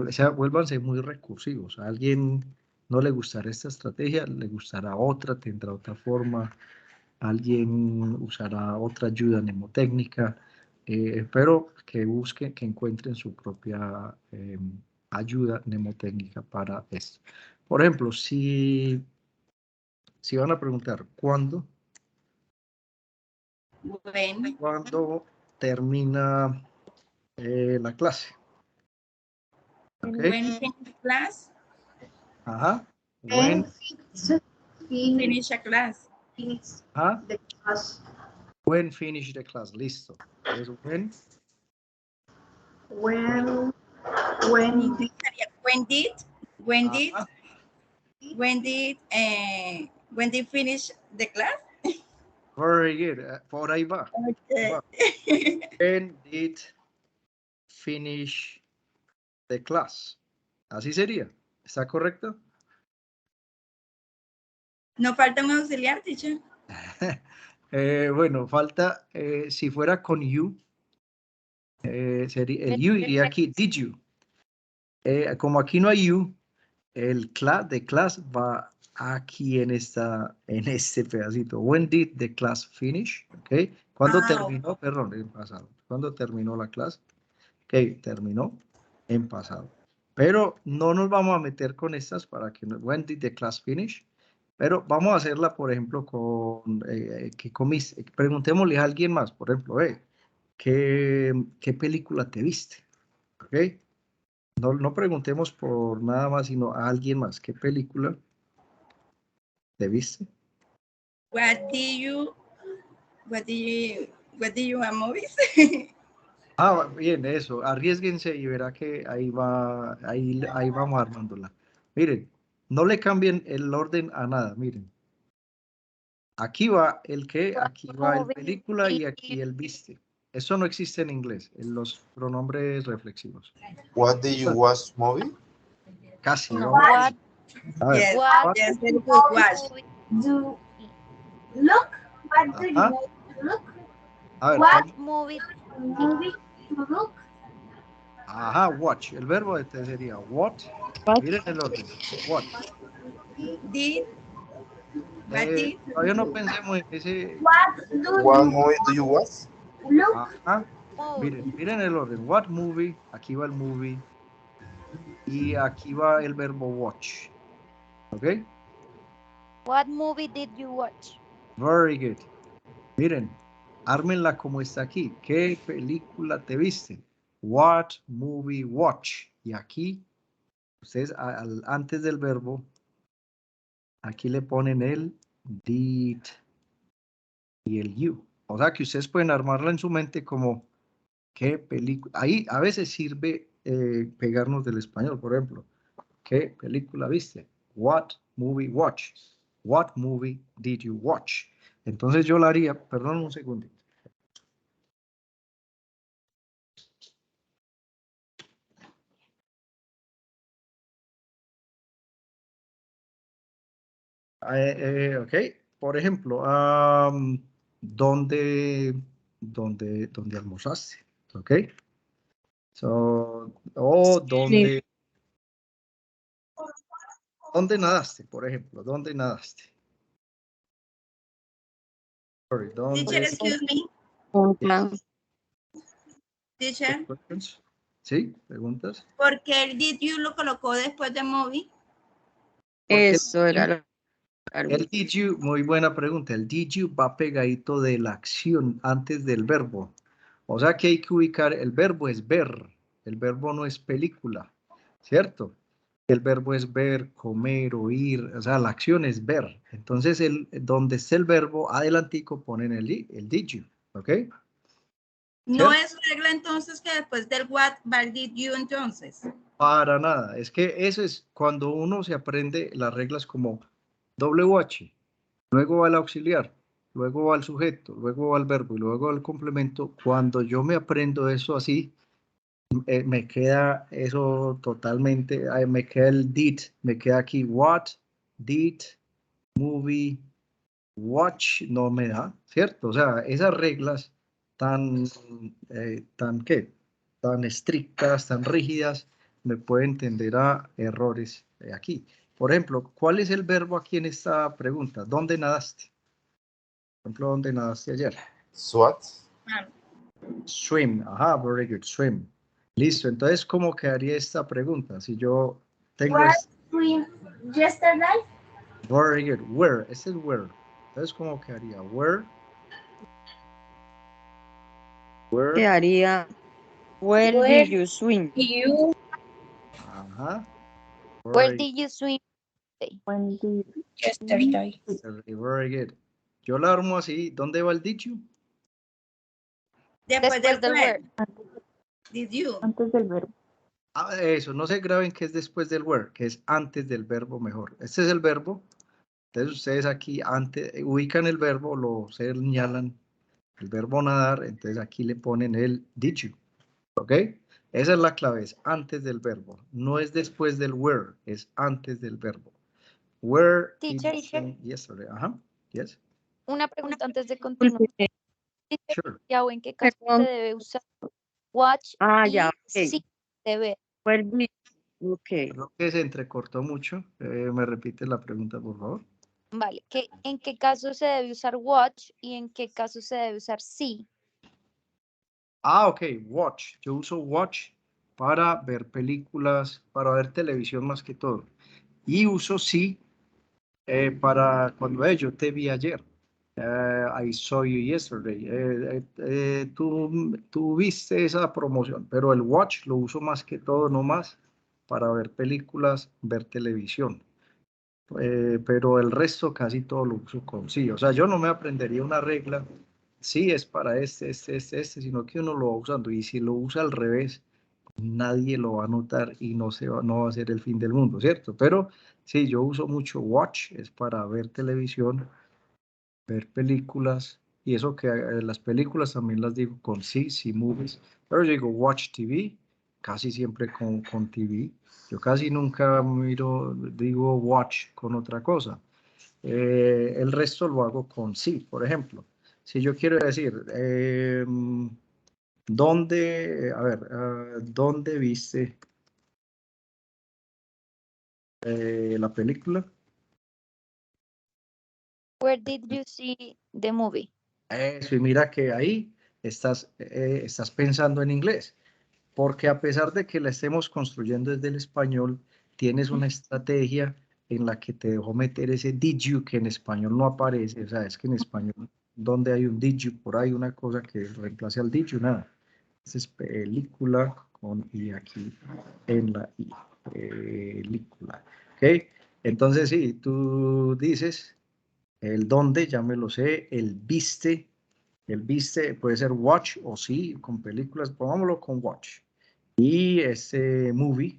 O sea, vuélvanse muy recursivos. A alguien no le gustará esta estrategia, le gustará otra, tendrá otra forma. Alguien usará otra ayuda mnemotécnica, pero que busquen, que encuentren su propia ayuda mnemotécnica para esto. Por ejemplo, si van a preguntar ¿cuándo termina la clase? ¿Ok? When finish class. Ajá. When Finish a class. Ajá. The class. When finish the class. Listo. Entonces, When did finish the class? very good. Por ahí va. Okay. When did finish the class? Así sería. ¿Está correcto? No falta un auxiliar, teacher. Bueno, falta, si fuera con you, sería, el you iría aquí, did you. Como aquí no hay you, el class de class va aquí en este pedacito. When did the class finish? Okay. ¿Cuándo terminó? Perdón, en pasado. ¿Cuándo terminó la clase? Ok, terminó en pasado. Pero no nos vamos a meter con estas para que no. When did the class finish? Pero vamos a hacerla, por ejemplo, con ¿qué comiste? Preguntémosle a alguien más, por ejemplo, ¿qué película te viste? ¿Ok? No preguntemos por nada más, sino a alguien más. ¿Qué película te viste? What did you want movies? Bien, eso. Arriésguense y verá que ahí vamos armándola. Miren, no le cambien el orden a nada, miren. Aquí va el qué, aquí va el película y aquí el viste. Eso no existe en inglés, en los pronombres reflexivos. What did you watch movie? Casi. No, Vamos. A ver, Yes, what? yes, very good. Watch. Do look. What do you Ajá. look? A ver, What movie movie to look? ajá, watch. El verbo de este sería what. Miren el orden. What. Did. Todavía no pensemos en ese. What movie do you watch? Look. Ajá. Miren el orden. What movie. Aquí va el movie. Y aquí va el verbo watch. ¿Ok? What movie did you watch? Very good. Miren, ármenla como está aquí. ¿Qué película te viste? What movie watch. Y aquí, ustedes antes del verbo, aquí le ponen el did y el you. O sea que ustedes pueden armarla en su mente como qué película. Ahí a veces sirve pegarnos del español, por ejemplo. ¿Qué película viste? What movie watch? What movie did you watch? Entonces yo la haría, perdón un segundito. Ok, por ejemplo, ¿dónde almorzaste? Ok. ¿Dónde nadaste, por ejemplo? ¿Dónde nadaste? Sorry, Teacher, excuse me. Teacher, ¿Sí? ¿Preguntas? ¿por qué el did you lo colocó después de movie? Eso era lo El did you, muy buena pregunta. El did you va pegadito de la acción antes del verbo. O sea que hay que ubicar, el verbo es ver, el verbo no es película, ¿cierto? El verbo es ver, comer, oír, o sea, la acción es ver. Entonces, donde esté el verbo, adelantico ponen el did you, ¿ok? No ¿Cierto? es regla entonces que después del what, va el did you entonces. Para nada. Es que eso es cuando uno se aprende las reglas como WH, luego va el auxiliar, luego va el sujeto, luego va el verbo y luego va el complemento. Cuando yo me aprendo eso así, me queda eso totalmente, me queda el did, me queda aquí what, did, movie, watch, no me da, ¿cierto? O sea, esas reglas ¿qué? Tan estrictas, tan rígidas, me pueden tender a errores aquí. Por ejemplo, ¿cuál es el verbo aquí en esta pregunta? ¿Dónde nadaste? Por ejemplo, ¿dónde nadaste ayer? SWAT. Swim. Ajá, very good, swim. Listo, entonces, ¿cómo quedaría esta pregunta? Si yo tengo Where swim yesterday? very good, where, este es where. Entonces, ¿cómo quedaría? Where. Quedaría, where did you swim? Ajá. Where did you swim Yesterday. Very good. Yo la armo así. ¿Dónde va el dicho? Después del del where. where? Did you. Antes del verbo. Ah, eso, no se graben que es después del where, que es antes del verbo mejor. Este es el verbo. Entonces ustedes aquí antes ubican el verbo, lo señalan el verbo nadar, entonces aquí le ponen el did you. ¿Ok? Esa es la clave, es antes del verbo. No es después del where, es antes del verbo. Where did you swim yesterday? Ajá. Yes. Una pregunta antes de continuar. Sure. ¿O en qué caso se debe usar watch Ya, y sí debe? Where did, okay. Creo que se entrecortó mucho. ¿Me repite la pregunta, por favor? Vale, ¿en qué caso se debe usar watch y en qué caso se debe usar sí? Ah, ok, watch. Yo uso watch para ver películas, para ver televisión más que todo. Y uso sí para cuando yo te vi ayer. I saw you yesterday. Tú viste esa promoción, pero el watch lo uso más que todo, no más, para ver películas, ver televisión. Pero el resto casi todo lo uso con sí. O sea, yo no me aprendería una regla, sí es para sino que uno lo va usando. Y si lo usa al revés, nadie lo va a notar y no va a ser el fin del mundo, ¿cierto? Pero sí, yo uso mucho watch, es para ver televisión, ver películas. Y eso que las películas también las digo con sí, movies. Pero yo digo watch TV, casi siempre con TV. Yo casi nunca digo watch con otra cosa. El resto lo hago con sí, por ejemplo. Si yo quiero decir, ¿dónde viste la película? Where did you see the movie? Eso, y mira que ahí estás pensando en inglés. Porque a pesar de que la estemos construyendo desde el español, tienes una estrategia en la que te dejo meter ese did you que en español no aparece. O sea, es que en español, donde hay un did you, por ahí una cosa que reemplace al did you, nada. Esa es película con i aquí en la i. Película. ¿Ok? Entonces, sí, tú dices el dónde, ya me lo sé, el viste puede ser watch o sí, con películas, pongámoslo con watch. Y ese movie,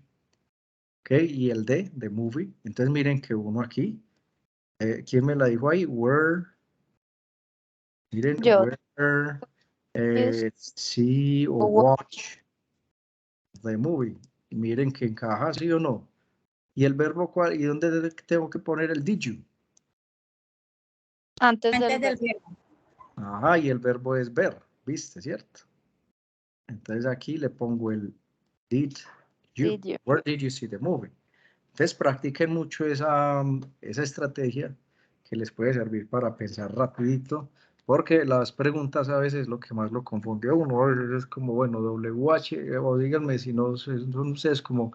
¿ok? Y el de movie. Entonces miren que uno aquí, ¿quién me la dijo ahí? Where, miren, Yo. where, see o watch the movie. Y miren que encaja, sí o no. ¿Y el verbo cuál? ¿Y dónde tengo que poner el did you? Antes del verbo. Ajá, y el verbo es ver, ¿viste? ¿Cierto? Entonces aquí le pongo el did you. Where did you see the movie? Entonces practiquen mucho esa estrategia que les puede servir para pensar rapidito, porque las preguntas a veces lo que más lo confunde a uno, a veces es como, bueno, WH, o díganme si no sé, es como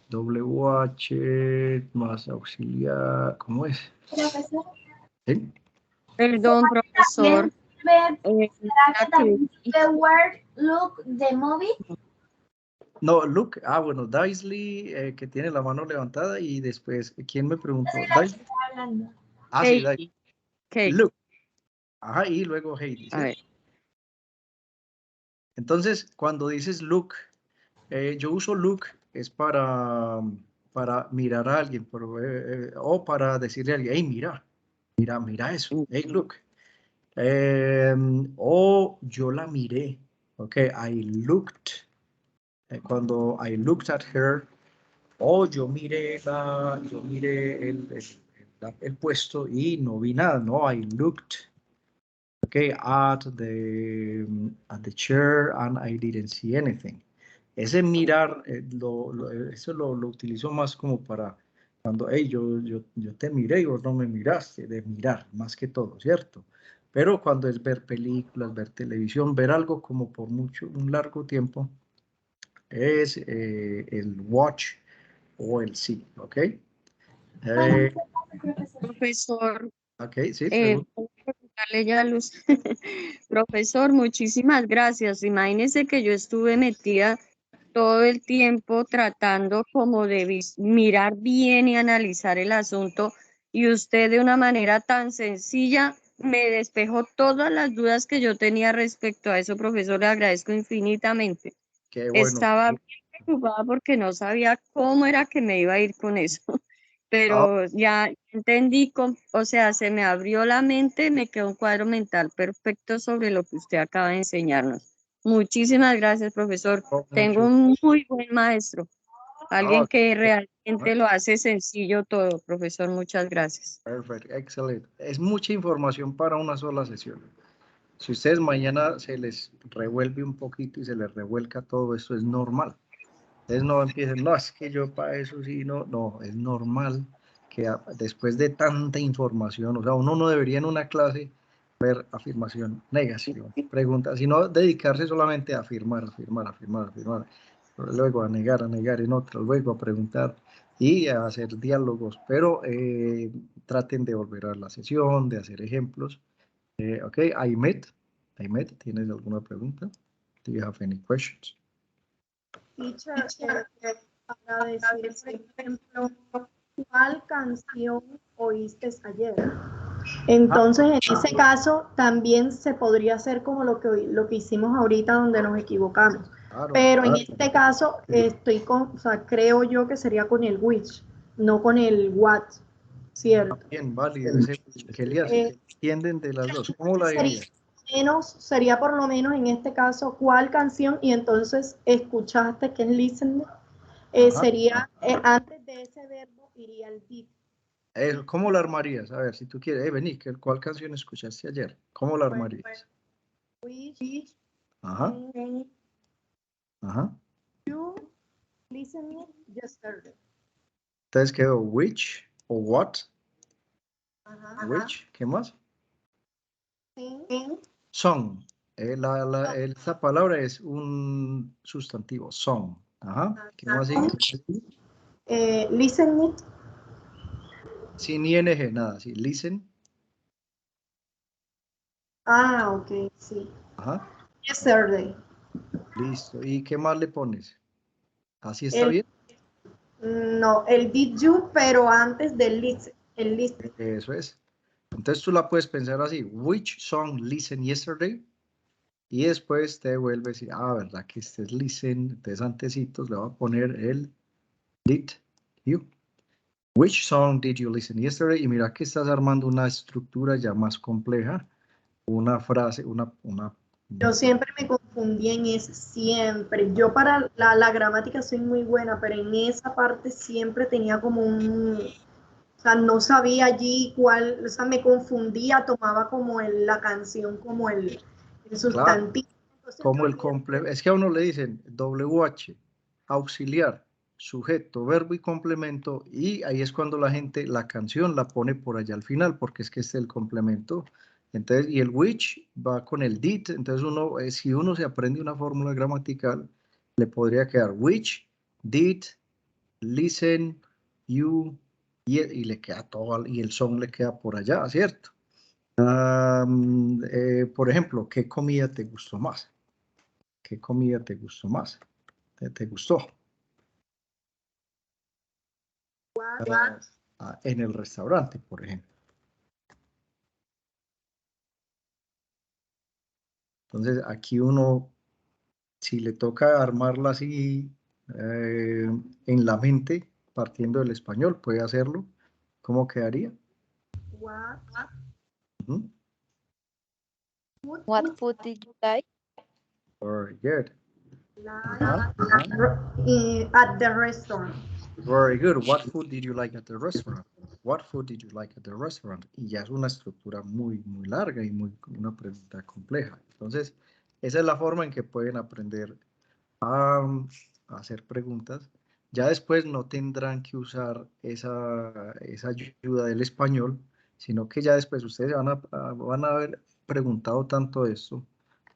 WH más auxiliar, ¿cómo es? Profesor. ¿Sí? Perdón, profesor. ¿Será que también sirve where look the movie? No, look. Ah, bueno, Daisley, que tiene la mano levantada, y después, ¿quién me preguntó? Daisley. Hablando. Ah, sí, Heidi. Daisley. Heidi. Look. Ajá, y luego Heidi. A ver. Entonces, cuando dices look, yo uso look es para mirar a alguien, o para decirle a alguien, hey, mira eso, hey, look. O yo la miré, ok, I looked, cuando I looked at her, o yo miré el puesto y no vi nada, no, I looked, okay, at the chair and I didn't see anything. Ese mirar, eso lo utilizo más como para cuando, hey, yo te miré y vos no me miraste, de mirar, más que todo, ¿cierto? Pero cuando es ver películas, ver televisión, ver algo como por un largo tiempo, es el watch o el see, ¿ok? Profesor, Ok, sí, pregunta. ¿puedo preguntarle ya, Luz? Profesor, muchísimas gracias. Imagínese que yo estuve metida todo el tiempo tratando como de mirar bien y analizar el asunto, y usted de una manera tan sencilla me despejó todas las dudas que yo tenía respecto a eso, profesor. Le agradezco infinitamente. Qué bueno. Estaba bien preocupada porque no sabía cómo era que me iba a ir con eso, pero ya entendí, o sea, se me abrió la mente, me quedó un cuadro mental perfecto sobre lo que usted acaba de enseñarnos. Muchísimas gracias, profesor. Tengo un muy buen maestro, alguien que realmente lo hace sencillo todo, profesor. Muchas gracias. Perfecto, excelente. Es mucha información para una sola sesión. Si ustedes mañana se les revuelve un poquito y se les revuelca todo esto, es normal. Ustedes no empiecen, no, es que yo para eso sí, no, es normal que después de tanta información, o sea, uno no debería en una clase ver afirmación, negación, pregunta, sino dedicarse solamente a afirmar, luego a negar en otra, luego a preguntar y a hacer diálogos, pero traten de volver a la sesión, de hacer ejemplos. Ok, Aymet, ¿tienes alguna pregunta? Do you have any questions? Teacher, para decir, por ejemplo, ¿cuál canción oíste ayer? Entonces, en ese caso, también se podría hacer como lo que hicimos ahorita, donde nos equivocamos. Claro, Pero en claro. este caso, o sea, creo yo que sería con el which, no con el what, ¿cierto? Bien, válido. ¿Qué le hace? ¿Entienden de las dos? ¿Cómo la diría? Sería por lo menos en este caso, ¿cuál canción? Y entonces escuchaste que es listen. Sería, antes de ese verbo iría el did. ¿Cómo la armarías? A ver, si tú quieres, vení, ¿cuál canción escuchaste ayer? ¿Cómo la armarías? Which, Ajá. Ajá. you listened yesterday. Entonces quedó which o what. Ajá. Which, ¿qué más? Sing. Song. Esta palabra es un sustantivo, song. Ajá. ¿Qué más sigue? Listen it. Sin ing, nada, sí. Listen. Ah, ok, sí. Ajá. Yesterday. Listo. ¿Y qué más le pones? ¿Así está bien? No, el did you, pero antes del listen. El listen. Eso es. Entonces tú la puedes pensar así. Which song listened yesterday? Y después te devuelves y, ¿verdad? Que este es listen. Entonces antecitos le voy a poner el did you. Which song did you listen yesterday? Y mira que estás armando una estructura ya más compleja. Una frase, Yo siempre me confundí en ese, siempre. Yo para la gramática soy muy buena, pero en esa parte siempre tenía como o sea, no sabía allí cuál, o sea, me confundía, tomaba como la canción como el sustantivo. Entonces, como el complemento. Es que a uno le dicen WH, auxiliar, sujeto, verbo y complemento, y ahí es cuando la canción la pone por allá al final, porque es que este es el complemento. Entonces, y el which va con el did, entonces uno, si uno se aprende una fórmula gramatical, le podría quedar which, did, listen, you, y le queda todo, y el son le queda por allá, ¿cierto? Por ejemplo, ¿qué comida te gustó más? ¿Qué comida te gustó más? te gustó? En el restaurante, por ejemplo. Entonces, aquí uno, si le toca armarla así en la mente, partiendo del español, puede hacerlo. ¿Cómo quedaría? Ujú. What food did you like? Very good. At the restaurant. Very good. What food did you like at the restaurant? What food did you like at the restaurant? Y ya es una estructura muy larga y una pregunta compleja. Entonces, esa es la forma en que pueden aprender a hacer preguntas. Ya después no tendrán que usar esa ayuda del español, sino que ya después ustedes van a haber preguntado tanto esto.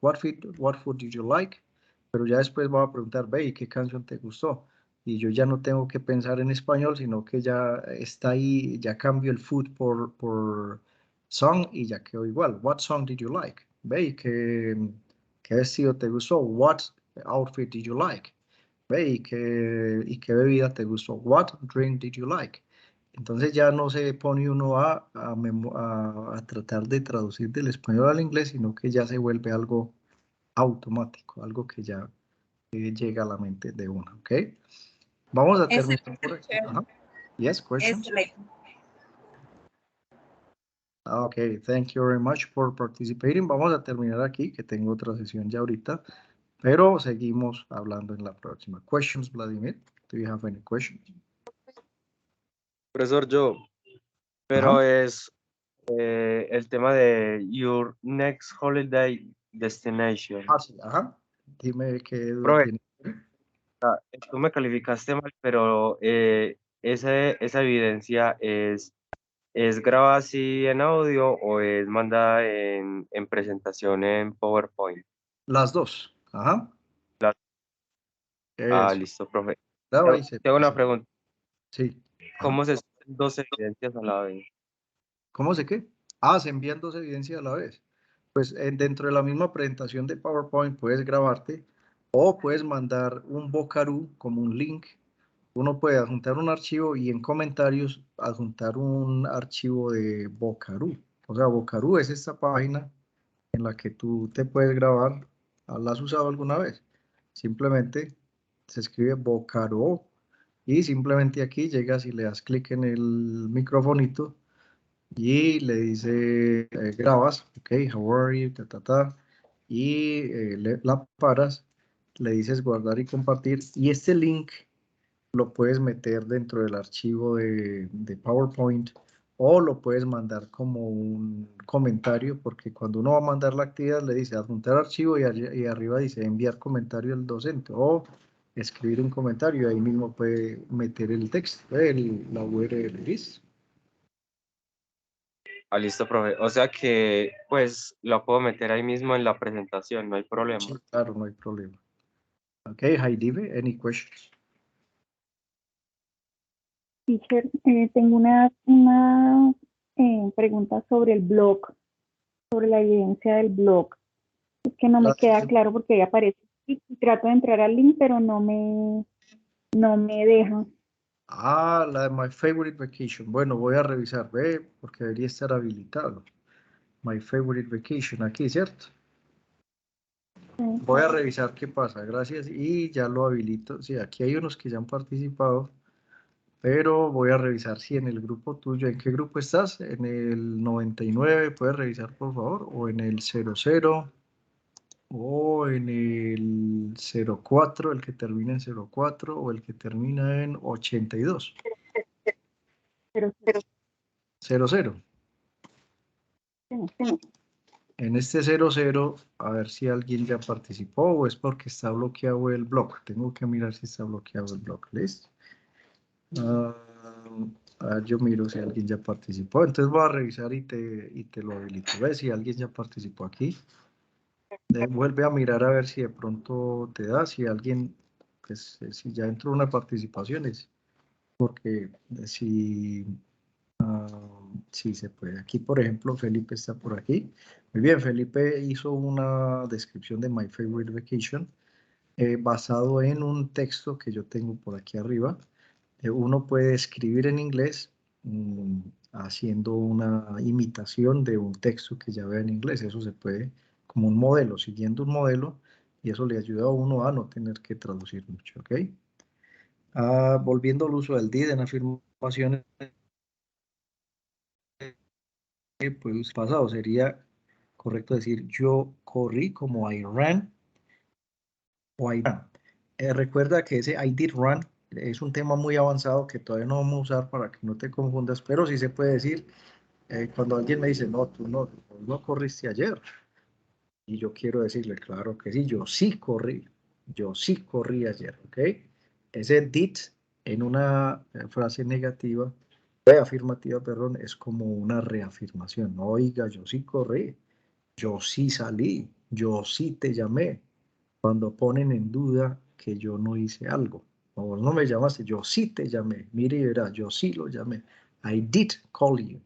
What food did you like? Pero ya después van a preguntar, ve, ¿qué canción te gustó? Y yo ya no tengo que pensar en español, sino que ya está ahí, ya cambio el food por song y ya quedó igual. What song did you like? Ve, ¿qué vestido te gustó? What outfit did you like? Ve, ¿y qué bebida te gustó? What drink did you like? Entonces ya no se pone uno a tratar de traducir del español al inglés, sino que ya se vuelve algo automático, algo que ya llega a la mente de uno, ¿ok? Vamos a terminar por aquí. Ajá. Yes, questions? Okay, thank you very much for participating. Vamos a terminar aquí, que tengo otra sesión ya ahorita, pero seguimos hablando en la próxima. Questions, Vladimir? Do you have any questions? Profesor, yo, pero es el tema de your next holiday destination. Sí, ajá. Dime qué duda Profe, tiene. tú me calificaste mal, pero esa evidencia es grabada así en audio o es mandada en presentación en PowerPoint. Las dos. Ajá. Eso. Listo, profe. Claro, ahí se Tengo una pasa. pregunta. Sí. ¿Cómo se suben dos evidencias a la vez? ¿Cómo se qué? Se envían dos evidencias a la vez. Pues dentro de la misma presentación de PowerPoint puedes grabarte o puedes mandar un Vocaroo como un link. Uno puede adjuntar un archivo y en comentarios adjuntar un archivo de Vocaroo. O sea, Vocaroo es esta página en la que tú te puedes grabar. ¿La has usado alguna vez? Simplemente se escribe Vocaroo y simplemente aquí llegas y le das clic en el microfonito y le dice, grabas, ok, how are you, y la paras, le dices guardar y compartir, y este link lo puedes meter dentro del archivo de PowerPoint, o lo puedes mandar como un comentario, porque cuando uno va a mandar la actividad le dice adjuntar archivo y arriba dice enviar comentario al docente, o escribir un comentario, ahí mismo puede meter el texto, la URL, ¿listo? Listo, profe. O sea que, pues, lo puedo meter ahí mismo en la presentación, no hay problema. Sí, claro, no hay problema. Okay, Heidi, any questions? Teacher, tengo una pregunta sobre el blog, sobre la evidencia del blog. Es que no me queda claro porque ahí aparece y trato de entrar al link, pero no me deja. La de My Favorite Vacation. Bueno, voy a revisar, porque debería estar habilitado. My Favorite Vacation, aquí, ¿cierto? Voy a revisar qué pasa, gracias, y ya lo habilito. Sí, aquí hay unos que ya han participado, pero voy a revisar si en el grupo tuyo, ¿en qué grupo estás? En el 99, ¿puedes revisar por favor? O en el 00, o en el 04, el que termina en 04, o el que termina en 82. 00. En este 00, a ver si alguien ya participó o es porque está bloqueado el blog. Tengo que mirar si está bloqueado el blog. ¿Listo? A ver, yo miro si alguien ya participó. Entonces voy a revisar y te lo habilito. ¿Ves? Si alguien ya participó aquí. Vuelve a mirar a ver si de pronto te da. Si alguien, pues si ya entró una participación es porque si... sí, se puede. Aquí, por ejemplo, Felipe está por aquí. Muy bien, Felipe hizo una descripción de My Favorite Vacation. basado en un texto que yo tengo por aquí arriba. Uno puede escribir en inglés haciendo una imitación de un texto que ya vea en inglés. Eso se puede como un modelo, siguiendo un modelo, y eso le ayuda a uno a no tener que traducir mucho, ¿ok? Volviendo al uso del did en afirmaciones, pues pasado sería correcto decir yo corrí como I ran o I ran. Recuerda que ese I did run es un tema muy avanzado que todavía no vamos a usar para que no te confundas, pero sí se puede decir cuando alguien me dice, no, tú no corriste ayer. Y yo quiero decirle, claro que sí, yo sí corrí ayer, ¿ok? Ese did en una frase negativa, afirmativa, perdón, es como una reafirmación. Oiga, yo sí corrí, yo sí salí, yo sí te llamé. Cuando ponen en duda que yo no hice algo, o no me llamaste, yo sí te llamé. Mire y verá, yo sí lo llamé. I did call you.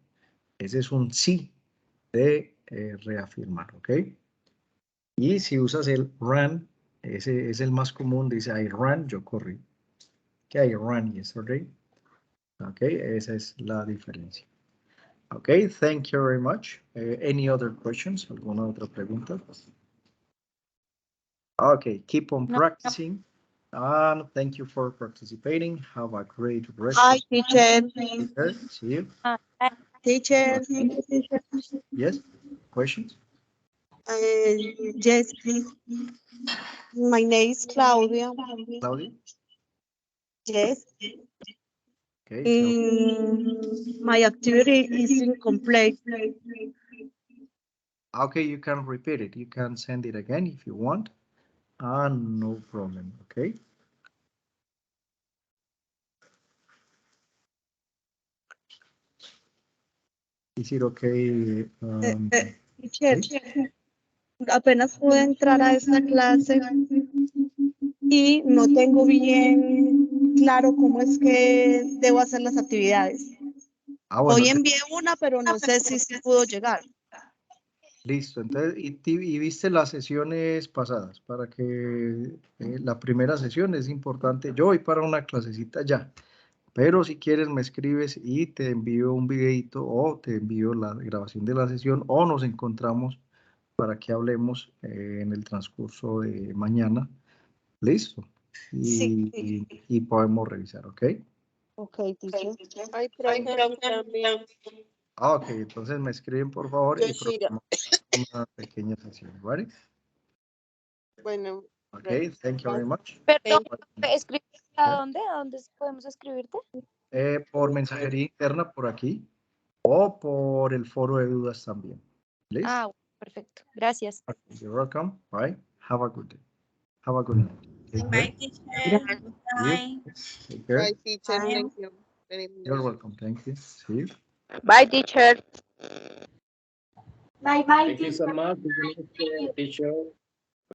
Ese es un sí de reafirmar, ¿ok? Y si usas el ran, ese es el más común, dice I ran, yo corrí. Que I ran yesterday. Ok, esa es la diferencia. Ok, thank you very much. Any other questions? ¿Alguna otra pregunta? Okay, keep on practicing. And thank you for participating. Have a great rest. Hi, teacher. See you. Teacher. Yes, questions? Yes, please. My name is Claudia. Claudia? Yes. Okay. My activity is incomplete. Okay, you can repeat it. You can send it again if you want. No problem, okay? Is it okay? Teacher, apenas pude entrar a esta clase y no tengo bien claro cómo es que debo hacer las actividades. Bueno, Hoy envié una, pero no sé si pudo llegar. Listo, entonces, y viste las sesiones pasadas, para que la primera sesión es importante. Yo voy para una clasecita ya, pero si quieres me escribes y te envío un videito o te envío la grabación de la sesión o nos encontramos para que hablemos en el transcurso de mañana. Listo. Y podemos revisar, ¿ok? Ok, teacher. Ay, profe, también. Ok, entonces me escriben por favor y Yoshira. una pequeña sesión, ¿vale? Bueno. Ok, thank you very much. Perdón, ¿escribirte a dónde? ¿A dónde podemos escribirte? Por mensajería interna por aquí o por el foro de dudas también. ¿Listo? Ah, perfecto. Gracias. You're welcome. Bye. Have a good day. Have a good night. Take Bye, care. teacher. Bye. Take care. Bye, teacher. Thank you. You're welcome. Thank you. See you. Bye, teacher. Bye bye. Thank you so much, teacher.